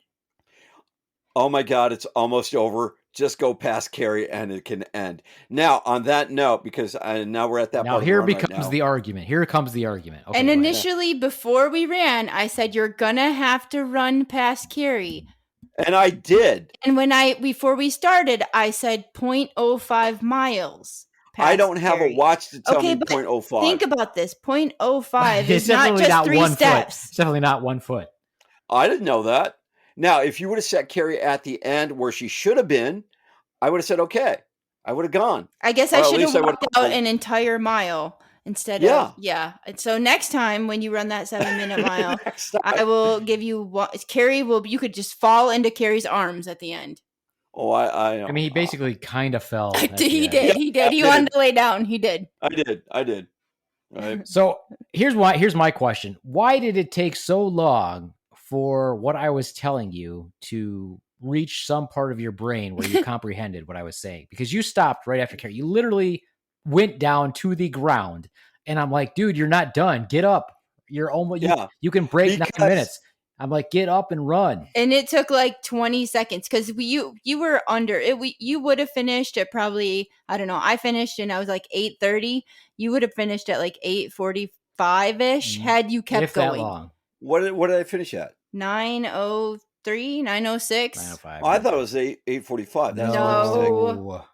Oh my God, it's almost over. Just go past Carrie and it can end. Now, on that note, because now we're at that now part here of the run becomes right the argument. Here comes the argument. Okay, and initially, before we ran, I said, you're going to have to run past Carrie. And I did. And before we started, I said 0.05 miles. I don't have a watch to tell me but 0.05. Think about this. 0.05 is not just 3 steps. It's definitely not 1 foot. I didn't know that. Now, if you would have set Carrie at the end where she should have been, I would have said, okay. I would have gone. I guess I should have walked out an entire mile instead of, yeah. And so next time when you run that 7-minute mile, I will give you, you could just fall into Carrie's arms at the end. Oh, I mean, he basically kind of fell. He did. He wanted to lay down. He did. I did. Right. So here's my question. Why did it take so long for what I was telling you to reach some part of your brain where you comprehended what I was saying? Because you stopped right after Carrie. You literally went down to the ground, and I'm like, dude, you're not done. Get up. You're almost, you can break 9 minutes. I'm like, get up and run. And it took like 20 seconds because you were under it. You would have finished at probably, I don't know. I finished and I was like 8:30. You would have finished at like 8:45-ish had you kept going. That long. What did I finish at? 9:03, 9:06. 9:05. Oh, I thought it was 8:45. No.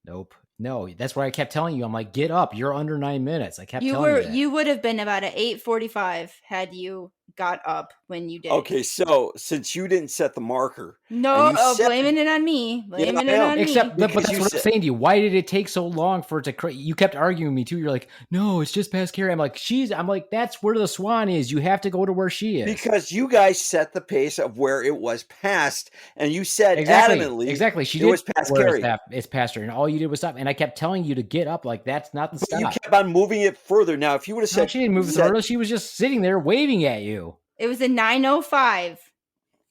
Nope. No, that's why I kept telling you. I'm like, get up. You're under 9 minutes. I kept telling you that. You would have been about at 8:45 had you got up when you did. Okay, so since you didn't set the marker. No, blaming it on me. Blaming it on me. But that's what I'm saying to you. Why did it take so long for it to... You kept arguing with me too. You're like, no, it's just past Carrie. I'm like, that's where the Swan is. You have to go to where she is. Because you guys set the pace of where it was past, and you said adamantly... Exactly. She did was past Carrie. It's past her, and all you did was stop. And I kept telling you to get up. Like, that's not the stop. You kept on moving it further. Now, if you would have said... she didn't move further. She was just sitting there waving at you. It was a 9:05.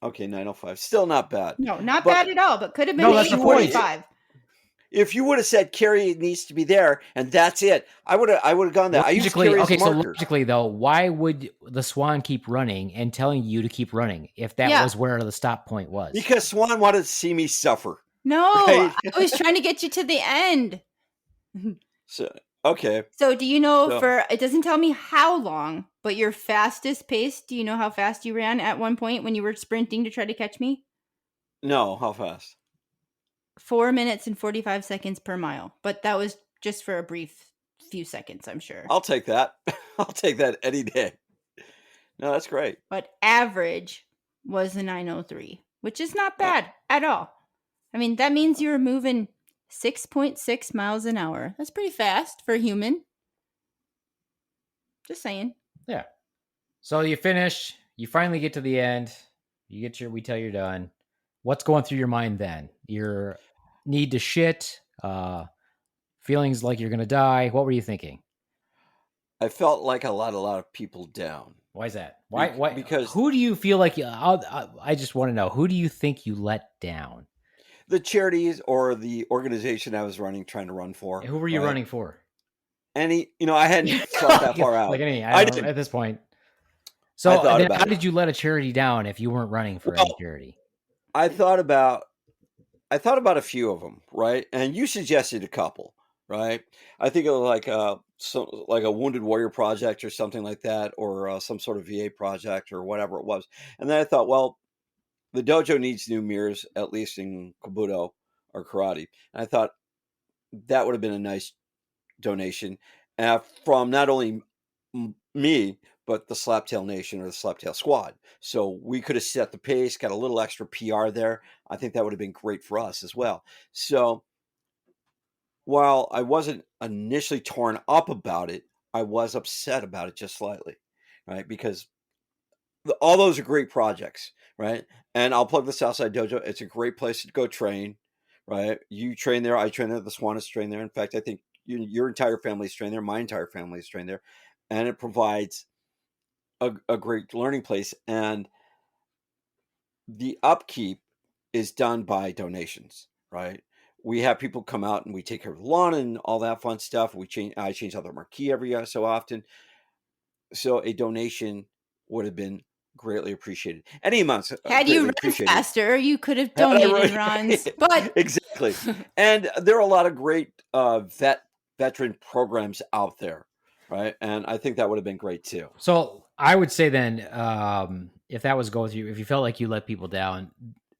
Okay, 9:05. Still not bad. No, not bad at all, but could have been 8:45. If you would have said Carrie needs to be there and that's it, I would have gone there. So logically though, why would the Swan keep running and telling you to keep running if that was where the stop point was? Because Swan wanted to see me suffer. No, right? I was trying to get you to the end. Okay. So do you know it doesn't tell me how long, but your fastest pace, do you know how fast you ran at one point when you were sprinting to try to catch me? No, how fast? 4 minutes and 45 seconds per mile. But that was just for a brief few seconds, I'm sure. I'll take that. I'll take that any day. No, that's great. But average was the 9:03, which is not bad at all. I mean, that means you were moving 6.6 miles an hour. That's pretty fast for a human. Just saying. Yeah. So you finish, you finally get to the end, we tell you're done. What's going through your mind then? Your need to shit, feelings like you're going to die. What were you thinking? I felt like I let a lot of people down. Why is that? Why? Because who do you feel like I just want to know, who do you think you let down? The charities or the organization I was trying to run for. Who were you running for? I hadn't thought that far out. Like I don't know, at this point. So how did you let a charity down if you weren't running for any charity? I thought about a few of them, right? And you suggested a couple, right? I think it was like a Wounded Warrior project or something like that, or some sort of VA project or whatever it was. And then I thought, well, the dojo needs new mirrors, at least in Kabuto or karate. And I thought that would have been a nice donation from not only me, but the Slaptail Nation or the Slaptail Squad. So we could have set the pace, got a little extra PR there. I think that would have been great for us as well. So while I wasn't initially torn up about it, I was upset about it just slightly, right? Because all those are great projects, right? And I'll plug the Southside Dojo. It's a great place to go train, right? You train there. I train there. The Swan is trained there. In fact, I think your entire family is trained there. My entire family is trained there. And it provides a great learning place. And the upkeep is done by donations, right? We have people come out and we take care of the lawn and all that fun stuff. I change out the marquee every so often. So a donation would have been greatly appreciated. Any amounts had you run faster, you could have donated, Ronz. But exactly. And there are a lot of great veteran programs out there, right? And I think that would have been great too. So I would say then, if that was go with you, if you felt like you let people down,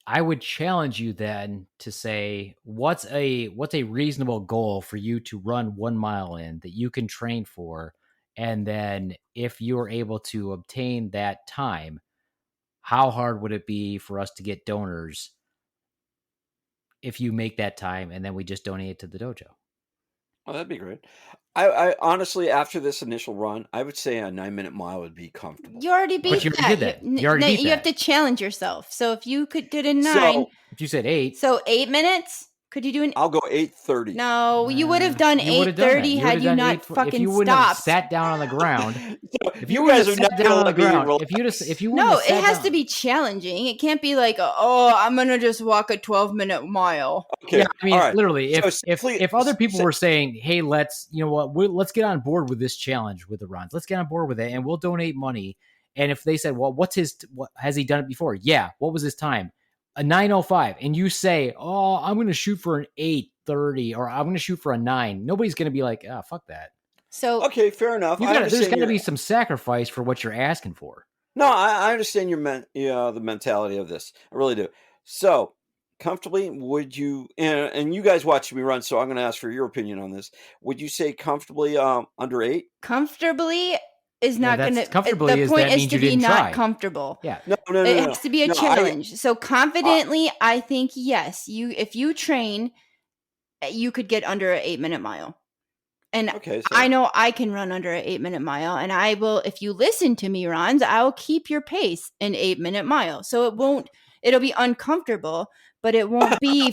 I would challenge you then to say, what's a reasonable goal for you to run 1 mile in that you can train for? And then if you're able to obtain that time, how hard would it be for us to get donors if you make that time and then we just donate it to the dojo? Oh, that'd be great. I honestly, after this initial run, I would say a 9-minute mile would be comfortable. You already beat But you already did that. You already beat you that. have to challenge yourself. So if you did a 9, So, if you said 8, so 8 minutes, could you do an? I'll go 8:30. No, you would have done 8:30 had you not fucking if you wouldn't have stopped. sat down on the ground. If you guys are not down on the ground, if you no, it has to be challenging. It can't be like, oh, I'm gonna just walk a 12-minute mile. Okay, yeah, I mean, right. literally, So if other people were saying, hey, let's get on board with this challenge with the runs, let's get on board with it, and we'll donate money. And if they said, well, what has he done it before? Yeah, what was his time? A 9:05, and you say, oh, I'm going to shoot for an 8:30, or I'm going to shoot for a 9. Nobody's going to be like, oh, fuck that. So okay, fair enough. There's got to be some sacrifice for what you're asking for. No, I understand the mentality of this. I really do. So comfortably, would you? And you guys watch me run, so I'm going to ask for your opinion on this. Would you say comfortably under 8? Comfortably is not going to. Comfortably the point is to be not comfortable. Yeah. No. It has to be a challenge. So confidently, I think yes. If you train, you could get under an 8-minute mile. And okay, so. I know I can run under an 8-minute mile, and I will. If you listen to me, Ronz, I'll keep your pace an 8-minute mile. So it'll be uncomfortable, but it won't be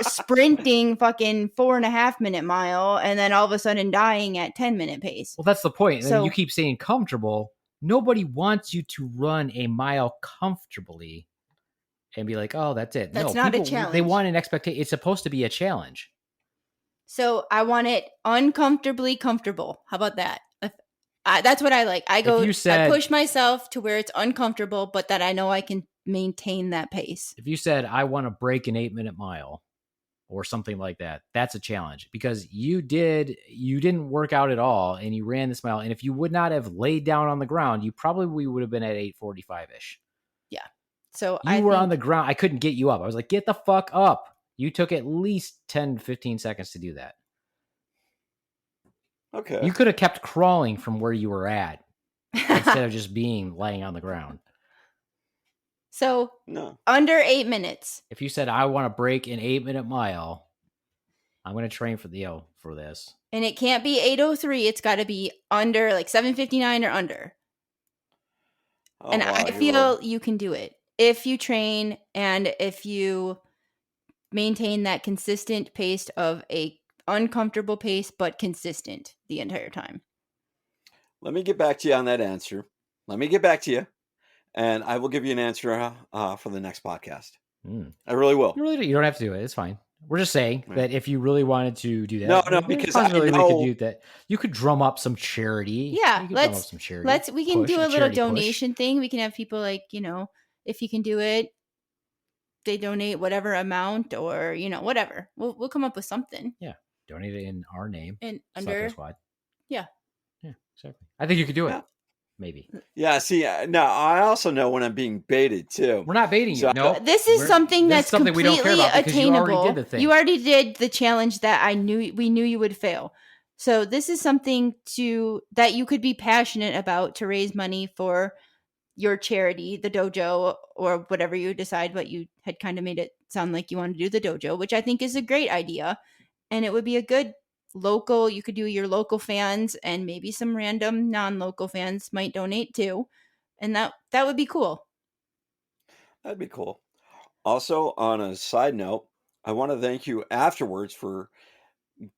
sprinting fucking 4.5-minute mile and then all of a sudden dying at 10-minute pace. Well, that's the point. So, and you keep saying comfortable. Nobody wants you to run a mile comfortably and be like, oh, that's it. That's not a challenge. They want an expectation. It's supposed to be a challenge. So I want it uncomfortably comfortable. How about that? That's what I like. I push myself to where it's uncomfortable, but that I know I can maintain that pace. If you said, I want to break an 8-minute mile or something like that, that's a challenge because you didn't work out at all and you ran this mile. And if you would not have laid down on the ground, you probably would have been at 8:45-ish. Yeah. So you were on the ground. I couldn't get you up. I was like, get the fuck up. You took at least 10, 15 seconds to do that. Okay. You could have kept crawling from where you were at instead of just laying on the ground. So under 8 minutes. If you said, I want to break an 8-minute mile, I'm going to train for this. And it can't be 8:03. It's got to be under like 7:59 or under. Oh, and I feel you can do it if you train and if you maintain that consistent pace of a uncomfortable pace, but consistent the entire time. Let me get back to you on that answer. Let me get back to you, and I will give you an answer for the next podcast. I really will. You don't have to do it. It's fine. We're just saying that if you really wanted to do that, no, because we could do that. You could drum up some charity. Yeah, we can do a little donation thing. We can have people like, if you can do it, they donate whatever amount or, whatever. We'll come up with something. Yeah. Donate it in our name. And under. Squad. Yeah. Yeah, exactly. I think you could do it. Maybe. Yeah, see, now I also know when I'm being baited too. We're not baiting you. No. This is something that's completely we don't care about attainable. You already did the thing. You already did the challenge that we knew you would fail. So this is something that you could be passionate about to raise money for your charity, the dojo, or whatever you decide. But you had kind of made it sound like you wanted to do the dojo, which I think is a great idea. and it would be a good local. You could do your local fans, and maybe some random non-local fans might donate too, and that would be cool. That'd be cool. Also, on a side note, I want to thank you afterwards for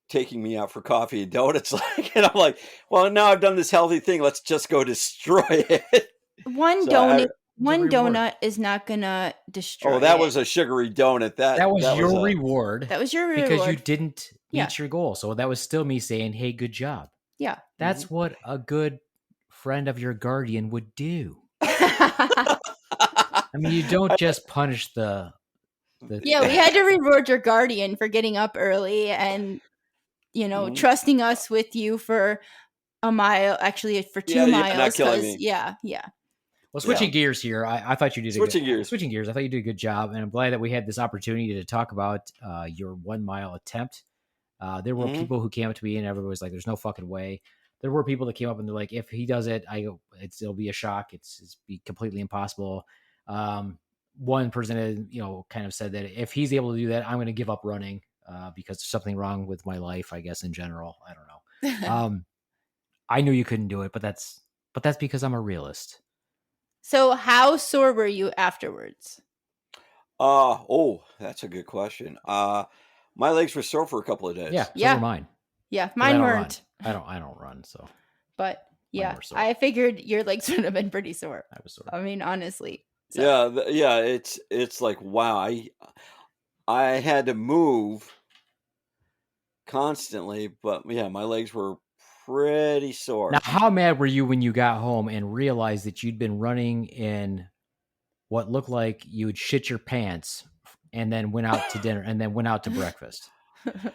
taking me out for coffee and donuts. And I'm like, well, now I've done this healthy thing. Let's just go destroy it. One donut is not gonna destroy. Oh, that was a sugary donut. That was your reward. That was your reward because you didn't meet your goal. So that was still me saying, "Hey, good job." Yeah, that's what a good friend of your guardian would do. I mean, you don't just punish the. Yeah, we had to reward your guardian for getting up early and trusting us with you for a mile, actually for 2 miles. Not killing me. Yeah. Well, switching gears here, I thought you did switching gears. I thought you did a good job, and I'm glad that we had this opportunity to talk about your 1 mile attempt. There were people who came up to me, and everybody was like, "There's no fucking way." There were people that came up and they're like, "If he does it, it'll be a shock. It's be completely impossible." One person, kind of said that if he's able to do that, I'm going to give up running because there's something wrong with my life, I guess, in general. I don't know. I knew you couldn't do it, but that's because I'm a realist. So how sore were you afterwards? That's a good question. My legs were sore for a couple of days. Yeah, so were mine. Yeah, mine weren't. I don't run, so. But yeah, I figured your legs would have been pretty sore. I was sore. I mean, honestly. So. Yeah. It's like, wow. I had to move constantly, but yeah, my legs were pretty sore. Now, how mad were you when you got home and realized that you'd been running in what looked like you would shit your pants and then went out to dinner and then went out to breakfast?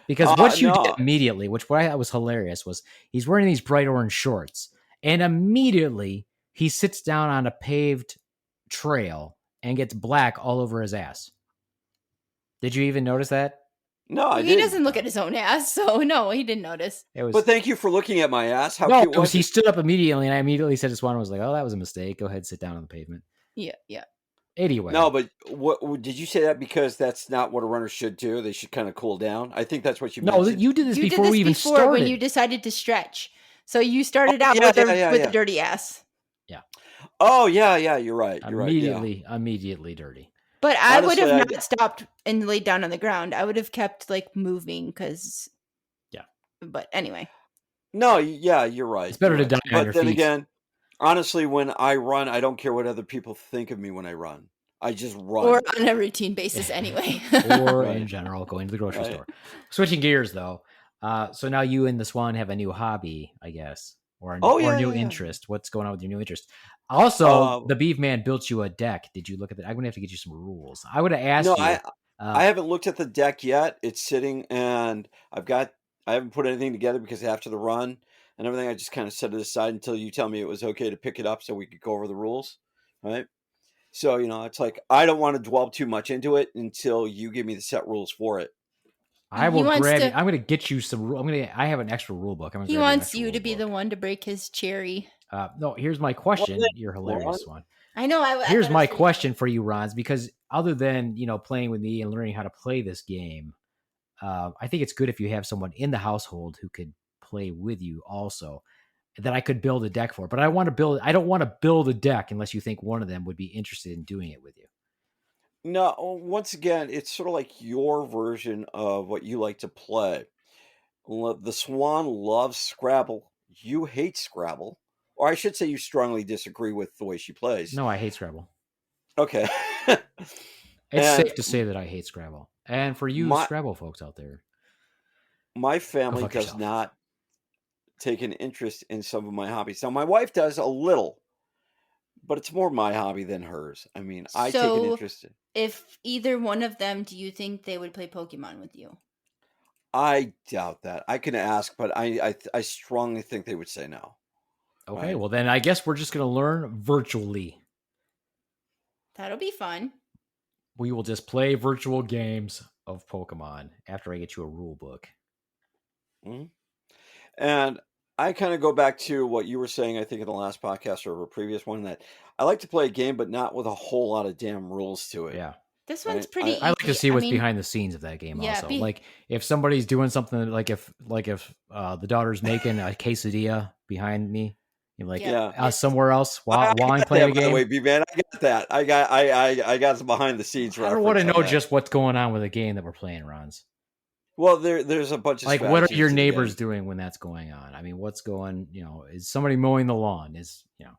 Because what you did immediately, which what I thought was hilarious, was he's wearing these bright orange shorts, and immediately he sits down on a paved trail and gets black all over his ass. Did you even notice that? No, I didn't. He doesn't look at his own ass, so no, he didn't notice. But thank you for looking at my ass. How cute was he? Stood up immediately, and I immediately said to Swan, I was like, "Oh, that was a mistake. Go ahead, sit down on the pavement." Yeah. Anyway. No, but what did you say that because that's not what a runner should do? They should kind of cool down. I think that's what you mentioned. No, you did this before we even started. When you decided to stretch. So you started out with a dirty ass. Yeah. Oh, yeah, you're right. Immediately dirty. But I would have not stopped and laid down on the ground. I would have kept moving because. Yeah. But anyway. No, yeah, you're right. It's better to die on your feet. But then again, honestly, when I run, I don't care what other people think of me when I run. I just run. Or on a routine basis anyway. Or in general, going to the grocery store. Switching gears, though. So now you and the Swan have a new hobby, I guess. Or a new interest. What's going on with your new interest? Also, the Beef Man built you a deck. Did you look at that? I'm going to have to get you some rules. I would have asked you. I haven't looked at the deck yet. It's sitting, and I haven't put anything together because after the run and everything, I just kind of set it aside until you tell me it was okay to pick it up so we could go over the rules, right? So, it's like I don't want to dwell too much into it until you give me the set rules for it. I will grab it. I'm going to get you some rules. I have an extra rule book. He wants you to be the one to break his cherry. No, here's my question. You're hilarious, Swan. I know. Here's my question for you, Ronz, because other than, playing with me and learning how to play this game, I think it's good if you have someone in the household who could play with you also, that I could build a deck for. But I don't want to build a deck unless you think one of them would be interested in doing it with you. No, once again, it's sort of like your version of what you like to play. The Swan loves Scrabble. You hate Scrabble. Or I should say you strongly disagree with the way she plays. No, I hate Scrabble. Okay. It's safe to say that I hate Scrabble. And for you Scrabble folks out there. My family does not take an interest in some of my hobbies. Now, my wife does a little, but it's more my hobby than hers. I mean, I take an interest in. If either one of them, do you think they would play Pokemon with you? I doubt that. I can ask, but I strongly think they would say no. Okay, well then I guess we're just going to learn virtually. That'll be fun. We will just play virtual games of Pokemon after I get you a rule book. Mm-hmm. And I kind of go back to what you were saying, I think, in the last podcast or a previous one, that I like to play a game, but not with a whole lot of damn rules to it. Yeah. This one's Right? pretty easy. I like to see what's behind the scenes of that game. Yeah, Also, like if somebody's doing something, like if the daughter's making a quesadilla behind me, like somewhere else while I'm playing a game. By the way, B-Man, I got that. I got some behind the scenes. I don't want to know just what's going on with the game that we're playing, Ronz. Well, there's a bunch of like what are your neighbors doing when that's going on? I mean, what's going? Is somebody mowing the lawn? Yeah.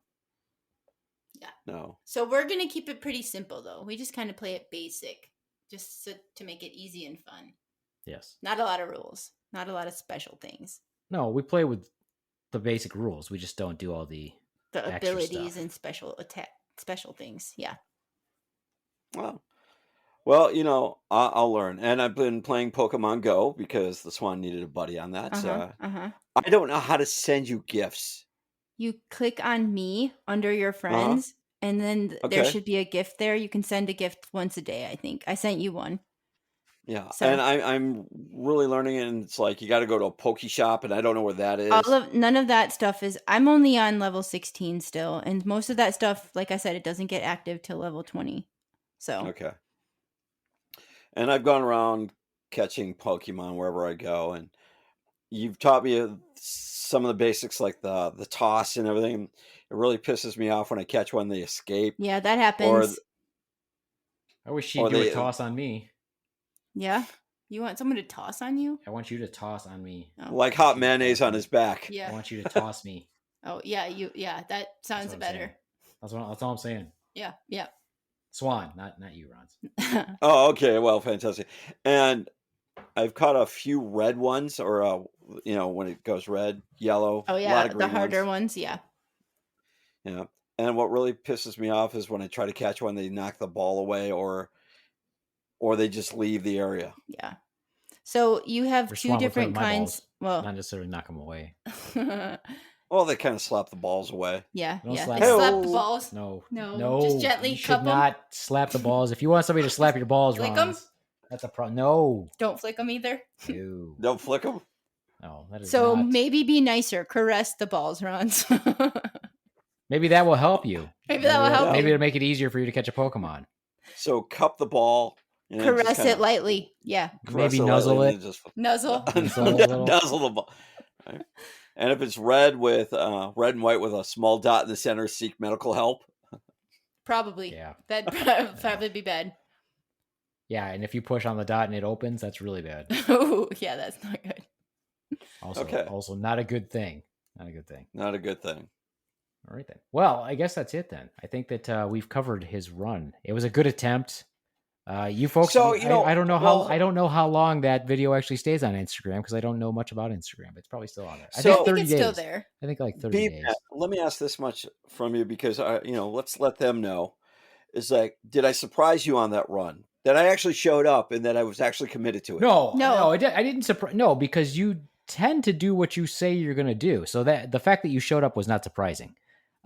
No. So we're gonna keep it pretty simple, though. We just kind of play it basic, just to make it easy and fun. Yes. Not a lot of rules. Not a lot of special things. No, we play with the basic rules. We just don't do all the abilities and special things. Yeah. Well, I'll learn. And I've been playing Pokemon Go because the Swan needed a buddy on that. I don't know how to send you gifts. You click on me under your friends, and then there should be a gift there. You can send a gift once a day, I think. I sent you one. Yeah, so, and I'm really learning, and it's like you got to go to a Poke Shop, and I don't know where that is. None of that stuff is. I'm only on level 16 still, and most of that stuff, like I said, it doesn't get active till level 20. So okay. And I've gone around catching Pokemon wherever I go, and you've taught me some of the basics, like the toss and everything. It really pisses me off when I catch one, they escape. Yeah, that happens. I wish she'd do a toss on me. Yeah? You want someone to toss on you? I want you to toss on me. Oh. Like hot mayonnaise on his back. Yeah. I want you to toss me. Oh, yeah, that sounds better. That's all I'm saying. Yeah. Swan, not you, Ronz. Oh, okay. Well, fantastic. And I've caught a few red ones, or when it goes red, yellow. Oh yeah, a lot of green the harder ones. Yeah. Yeah. And what really pisses me off is when I try to catch one, they knock the ball away, or they just leave the area. Yeah. So you have two different kinds. Well, not necessarily knock them away. Well, they kind of slap the balls away. Yeah. They slap the balls. No. Just gently you cup should not slap the balls. If you want somebody to slap your balls, flick them. That's a problem. No. Don't flick them either. No. Don't flick them. No, that is so not. Maybe be nicer. Caress the balls, Ronz. Maybe that will help you. Maybe that will help you. Maybe it'll make it easier for you to catch a Pokemon. So cup the ball. Caress it lightly. Yeah. Maybe nuzzle it. Nuzzle. Nuzzle the ball. Right. And if it's red red and white with a small dot in the center, seek medical help. Probably. Yeah. That'd probably be bad. Yeah, and if you push on the dot and it opens, that's really bad. Oh, yeah, that's not good. Also not a good thing. Not a good thing. Not a good thing. All right, then. Well, I guess that's it then. I think that we've covered his run. It was a good attempt. You folks, so, I don't know how long that video actually stays on Instagram because I don't know much about Instagram. It's probably still on there. I think 30 it's days. Still there. I think like 30 days. Let me ask this much from you because let's let them know. Is like, did I surprise you on that run? That I actually showed up and that I was actually committed to it? No, I didn't surprise. No, because you tend to do what you say you're going to do. So that the fact that you showed up was not surprising.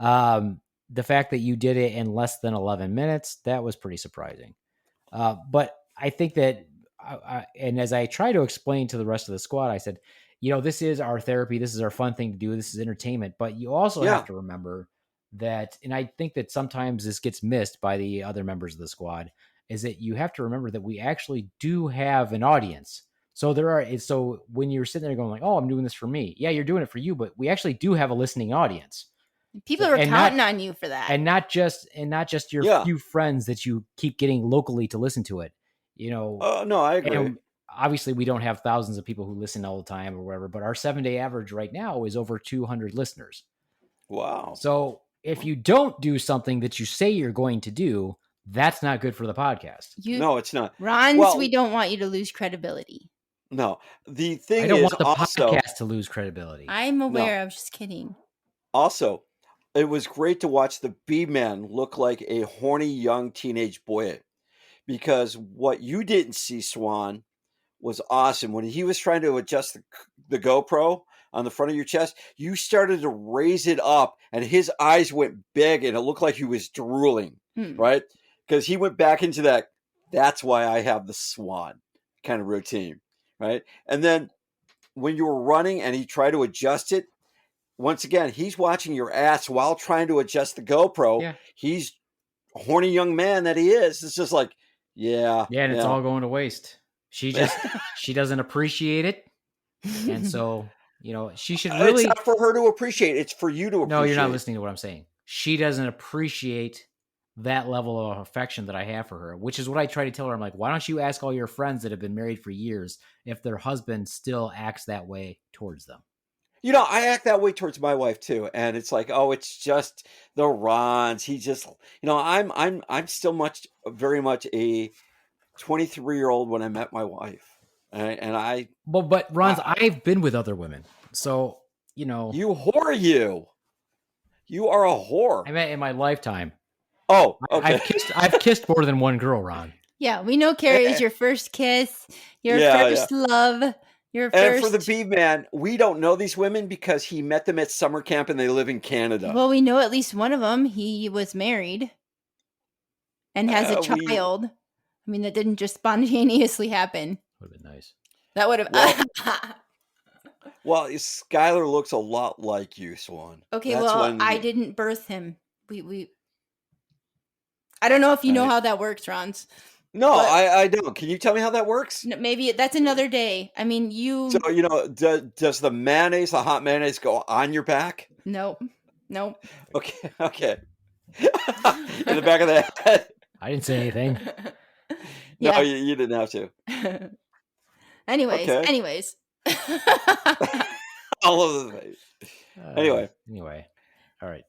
The fact that you did it in less than 11 minutes, that was pretty surprising. But I think that, and as I try to explain to the rest of the squad, I said, this is our therapy. This is our fun thing to do. This is entertainment. But you also have to remember that, and I think that sometimes this gets missed by the other members of the squad, is that you have to remember that we actually do have an audience. So so when you're sitting there going like, oh, I'm doing this for me. Yeah, you're doing it for you, but we actually do have a listening audience. People are counting on you for that. And not just your few friends that you keep getting locally to listen to it. No, I agree. And obviously we don't have thousands of people who listen all the time or whatever, but our 7-day average right now is over 200 listeners. Wow. So if you don't do something that you say you're going to do, that's not good for the podcast. No, it's not. Ronz, we don't want you to lose credibility. No, the thing I don't is want the also, podcast to lose credibility. I'm aware. I was just kidding. Also, it was great to watch the B-Man look like a horny young teenage boy, because what you didn't see, Swan, was awesome. When he was trying to adjust the GoPro on the front of your chest, you started to raise it up, and his eyes went big, and it looked like he was drooling, right? Because he went back into that, that's why I have the Swan kind of routine, right? And then when you were running and he tried to adjust it, once again, he's watching your ass while trying to adjust the GoPro. Yeah. He's a horny young man that he is. It's just like, Yeah. Yeah, and it's all going to waste. She doesn't appreciate it. And so, she should really... It's not for her to appreciate. It's for you to appreciate. No, you're not listening to what I'm saying. She doesn't appreciate that level of affection that I have for her, which is what I try to tell her. I'm like, why don't you ask all your friends that have been married for years if their husband still acts that way towards them? I act that way towards my wife too, and it's like, oh, it's just the Ronz. He just, I'm still very much a 23-year-old when I met my wife, and I. But Ronz, I've been with other women, so you whore, you are a whore. I meant in my lifetime. Oh, okay. I've kissed more than one girl, Ron. Yeah, we know Carrie is your first kiss, your first love. And for the Biped man, we don't know these women because he met them at summer camp and they live in Canada. Well, we know at least one of them. He was married and has a child. I mean, that didn't just spontaneously happen. Would have been nice. That would have. Well, Skylar looks a lot like you, Swan. Okay, I didn't birth him. We. I don't know if you know how that works, Ronz. No, I don't. Can you tell me how that works? No, maybe that's another day. I mean, So, does the hot mayonnaise go on your back? Nope. Okay. In the back of the head? I didn't say anything. No, you didn't have to. Anyways. All over the face. Anyway. All right.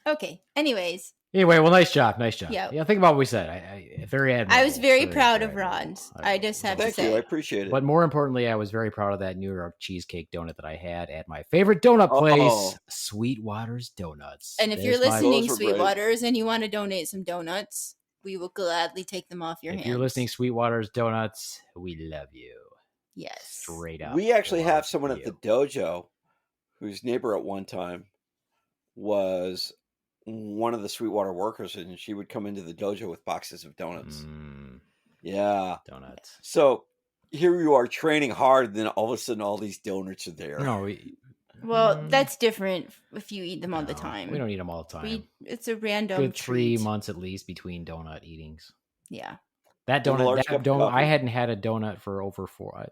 Okay. Anyways. Anyway, well, nice job. Yeah. Think about what we said. I very admirable. I was very proud of Ronz. I just have to say. Thank you. I appreciate it. But more importantly, I was very proud of that New York cheesecake donut that I had at my favorite donut place, Sweetwater's Donuts. And if you're listening, Sweetwater's, and you want to donate some donuts, we will gladly take them off your hands. If you're listening, Sweetwater's Donuts, we love you. Yes. Straight up. We actually have someone at the dojo whose neighbor at one time was one of the Sweetwater workers, and she would come into the dojo with boxes of donuts. Yeah. Donuts. So here you are training hard, and then all of a sudden all these donuts are there. No, well, that's different if you eat them all the time. We don't eat them all the time. It's a random Good 3 months at least between donut eatings. Yeah. That donut, I hadn't had a donut for over 4,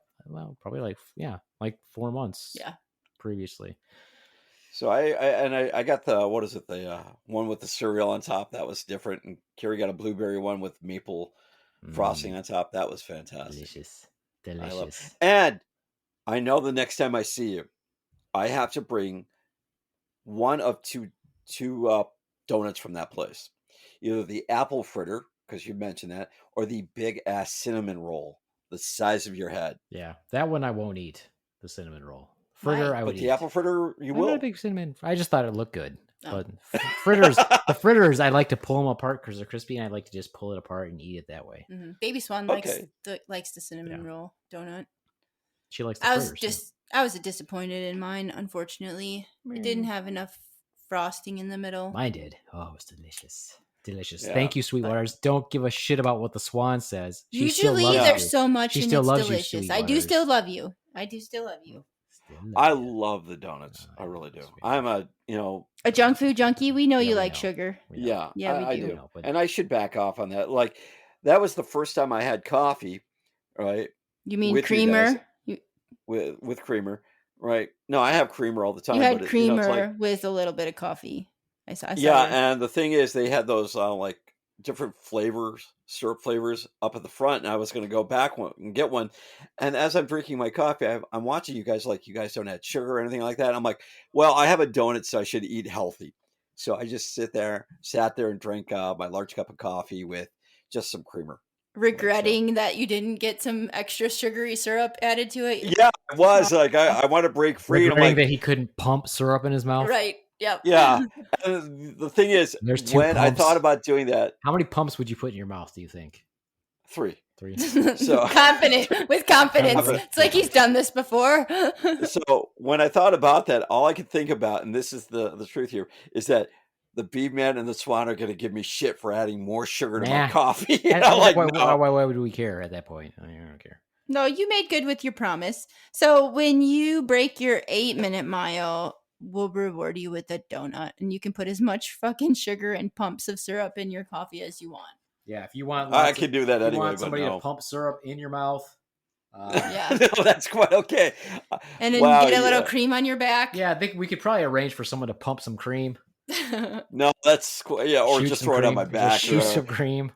probably like 4 months. Yeah. Previously. So I got the one with the cereal on top. That was different, and Carrie got a blueberry one with maple frosting on top. That was fantastic. Delicious. And I know the next time I see you, I have to bring one of two donuts from that place, either the apple fritter, because you mentioned that, or the big ass cinnamon roll, the size of your head. Yeah, that one I won't eat. The cinnamon roll. Fritter, I would eat. But the apple fritter, you will. I'm not a big cinnamon. I just thought it looked good. But the fritters, I like to pull them apart because they're crispy, and I like to just pull it apart and eat it that way. Mm-hmm. Baby Swan likes the cinnamon roll donut. She likes the fritters. I was disappointed in mine, unfortunately. It didn't have enough frosting in the middle. Mine did. Oh, it was delicious. Delicious. Yeah. Thank you, Sweetwaters. Don't give a shit about what the Swan says. Usually there's so much and it's delicious. I do still love you. I love the donuts. I really do. I'm a junk food junkie. We know you like sugar. Yeah, we do. And I should back off on that. Like, that was the first time I had coffee, right? You mean creamer? With creamer, right? No, I have creamer all the time. You had creamer with a little bit of coffee. I saw and the thing is, they had those like different flavors, syrup flavors up at the front, and I was going to go back and get one. And as I'm drinking my coffee, I'm watching you guys, like, you guys don't add sugar or anything like that. I'm like, well, I have a donut, so I should eat healthy. So I just sat there and drank my large cup of coffee with just some creamer. Regretting that you didn't get some extra sugary syrup added to it. Yeah, it was like I want to break free. Regretting that he couldn't pump syrup in his mouth. Right. Yep. Yeah. And the thing is, when I thought about doing that, how many pumps would you put in your mouth, do you think? 3. So with confidence. It's like he's done this before. So when I thought about that, all I could think about, and this is the truth here, is that the Biped man and the Swan are going to give me shit for adding more sugar to my coffee. Why would we care at that point? I don't care. No, you made good with your promise. So when you break your 8-minute mile, we'll reward you with a donut, and you can put as much fucking sugar and pumps of syrup in your coffee as you want. Yeah, if you want, I can do that if you anyway. want somebody but no. to pump syrup in your mouth. Yeah. No, that's quite okay. And then Wow, get a little cream on your back. Yeah, I think we could probably arrange for someone to pump some cream. No, that's quite, or Shoot just some throw it on cream. my back. Just shoot some cream.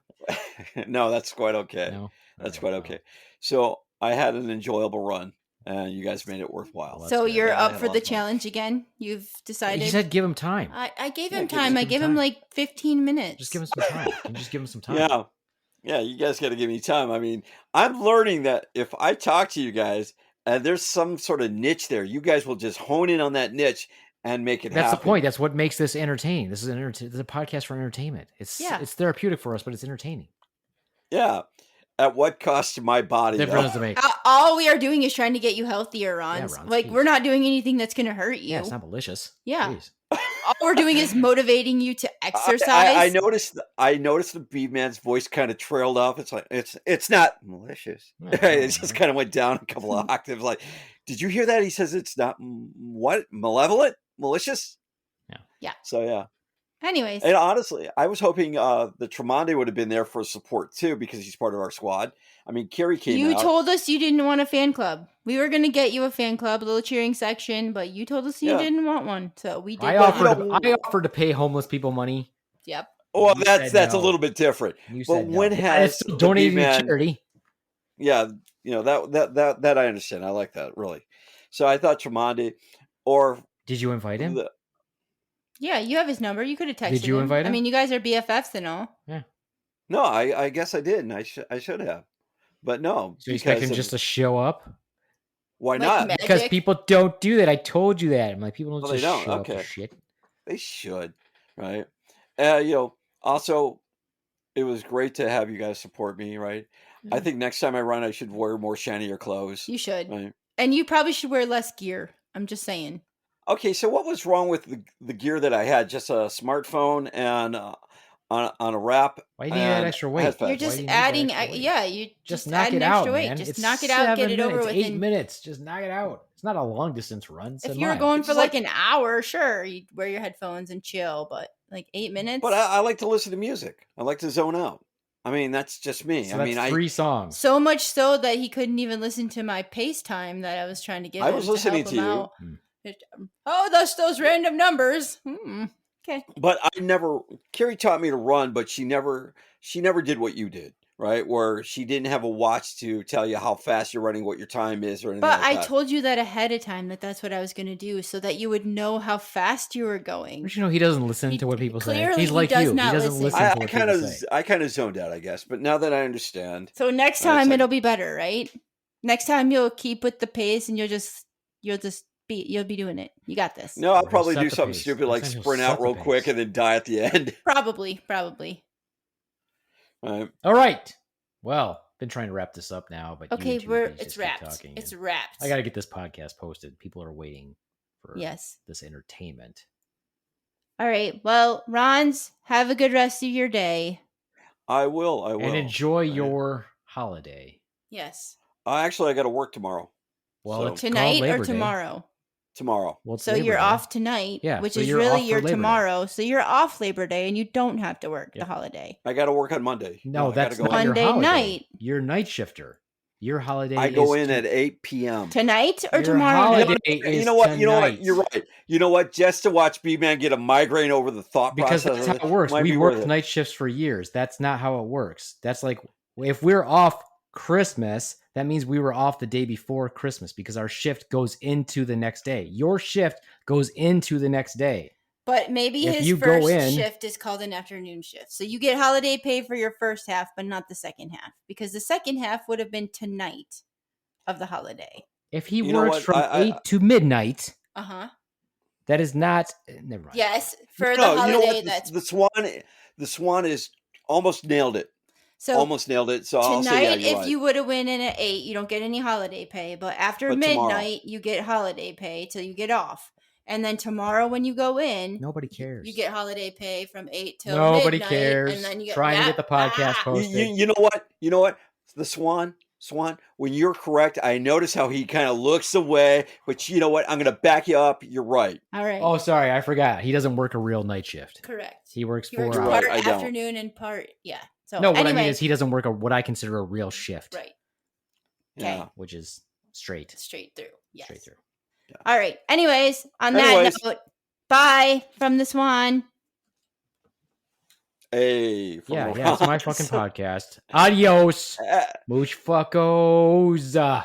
No, that's quite okay. No? That's All quite right, okay. So I had an enjoyable run, and you guys made it worthwhile. Well, So good. you're Yeah, I up had a for lot the of fun. challenge again? You've decided? You said give him time. I gave Yeah, him give time. I him gave time. him like 15 minutes. Just give him some time. You just give him some time. Yeah. Yeah, you guys got to give me time. I mean, I'm learning that if I talk to you guys and there's some sort of niche there, you guys will just hone in on that niche and make it That's happen. the point. That's what makes this entertaining. This is this is a podcast for entertainment. It's therapeutic for us, but it's entertaining. Yeah. At what cost to my body? Difference to make. All we are doing is trying to get you healthier, Ronz. Ronz, like, please. we're not doing anything that's going to hurt you. Yeah, it's not malicious. Yeah. Jeez. All we're doing is motivating you to exercise. I noticed the beat man's voice kind of trailed off. It's like it's not malicious. It just kind of went down a couple of octaves. Like, did you hear that? He says it's not what malevolent, malicious. Yeah. So yeah. Anyways. And honestly, I was hoping the Tremonde would have been there for support too, because he's part of our squad. I mean, Carrie came You out. told us you didn't want a fan club. We were going to get you a fan club, a little cheering section, but you told us you didn't want one. So we did. I offered to pay homeless people money. Yep. Well, You that's said no. a little bit different. You But said no. when has It's the donating to B-Man- charity? Yeah, that I understand. I like that, really. So I thought Tremonde or Did you invite him? Yeah, you have his number. You could have texted him. Did you invite him? I mean, you guys are BFFs and all. No, I guess I did, and I should have, but no. So you expect him of- just to show up? why Like not? Magic? Because people don't do that. I told you that. I'm like, people don't Well, they just don't. show up Okay. for shit. They should, right? Also, it was great to have you guys support me, right? I think next time I run, I should wear more shinier clothes. You should. Right? And you probably should wear less gear. I'm just saying. Okay, so what was wrong with the gear that I had? Just a smartphone and on a wrap. Why do you need that and extra weight? headphones. You're Why just do you need that adding, extra weight? you Just just knock adding it out, extra weight. man. Just It's knock it out, get 7 it over minutes, with. 8 minutes. Just knock it out. It's not a long distance run. If 7 you were miles. going It's for like- like an hour, sure, you'd wear your headphones and chill. But like 8 minutes. But I like to listen to music. I like to zone out. I mean, that's just me. So I that's mean, 3 songs. So much so that he couldn't even listen to my pace time that I was trying to give I him was to listening help to him you. out. Oh, those random numbers. Okay. But Carrie taught me to run, but she never did what you did, right? Where she didn't have a watch to tell you how fast you're running, what your time is, or anything But like I that. told you that ahead of time that's what I was going to do so that you would know how fast you were going. But you know, he doesn't listen He- to what people say. clearly He's he like does you. He not doesn't listen. listen I to what kind people of say. zoned out, I guess. But now that I understand, So next It's time like- it'll be better, right? Next time you'll keep with the pace and you'll be doing it. You got this. no, I'll He'll probably set do the something pace. stupid like Next time he'll sprint set out the real pace. quick and then die at the end. Probably. Right. All right. Well, been trying to wrap this up now, but Okay, you two it's just keep wrapped. talking, It's and wrapped. I got to get this podcast posted. People are waiting for Yes. this entertainment. All right. Well, Ronz, have a good rest of your day. I will. And enjoy Right. your holiday. Yes. Actually, I got to work tomorrow. Well, So- it's called Tonight or Labor Day. tomorrow? Tomorrow. Well, it's So Labor you're Day. off tonight, Yeah, which so is you're really off for your Labor Day. tomorrow. So you're off Labor Day and you don't have to work Yep. the holiday. I got to work on Monday. No, I gotta that's go not in. your Monday holiday. night. You're night shifter. Your holiday I go is in at 8 p.m. Tonight or Your tomorrow holiday night? is You know what? tonight. You're right. You know what? Just to watch B-Man get a migraine over the thought Because process. that's how it works. might We be worth worked it. night shifts for years. That's not how it works. That's like if we're off Christmas, that means we were off the day before Christmas because our shift goes into the next day. Your shift goes into the next day. But maybe If his you go first in- shift is called an afternoon shift. So you get holiday pay for your first half, but not the second half. Because the second half would have been tonight of the holiday. If he You know works what? from I- 8 to midnight, Uh-huh. that is not never mind. Yes. For the No, you know holiday, what? that's The Swan is almost nailed it. so Almost nailed it. So I'll say, yeah, tonight, you're if right. you would have went in at 8, you don't get any holiday pay. But after But tomorrow. midnight, you get holiday pay till you get off. And then tomorrow when you go in, Nobody cares. you get holiday pay from 8 till Nobody midnight. cares. And then you get Trying to get the podcast Ah! posted. You know what? You know what? The Swan, when you're correct, I notice how he kind of looks away, but you know what? I'm going to back you up. You're right. All right. Oh, sorry, I forgot. He doesn't work a real night shift. Correct. He works He works 4 You're hours. part right, I don't. afternoon and part, yeah. So no, what anyway, I mean is he doesn't work what I consider a real shift. right. Yeah. Okay. Which is straight. Straight through. Yes. Straight through. Yeah. All right. Anyways, on that note, bye from the Swan. Hey, from yeah, it's my fucking podcast. Adios, mooch fuckos.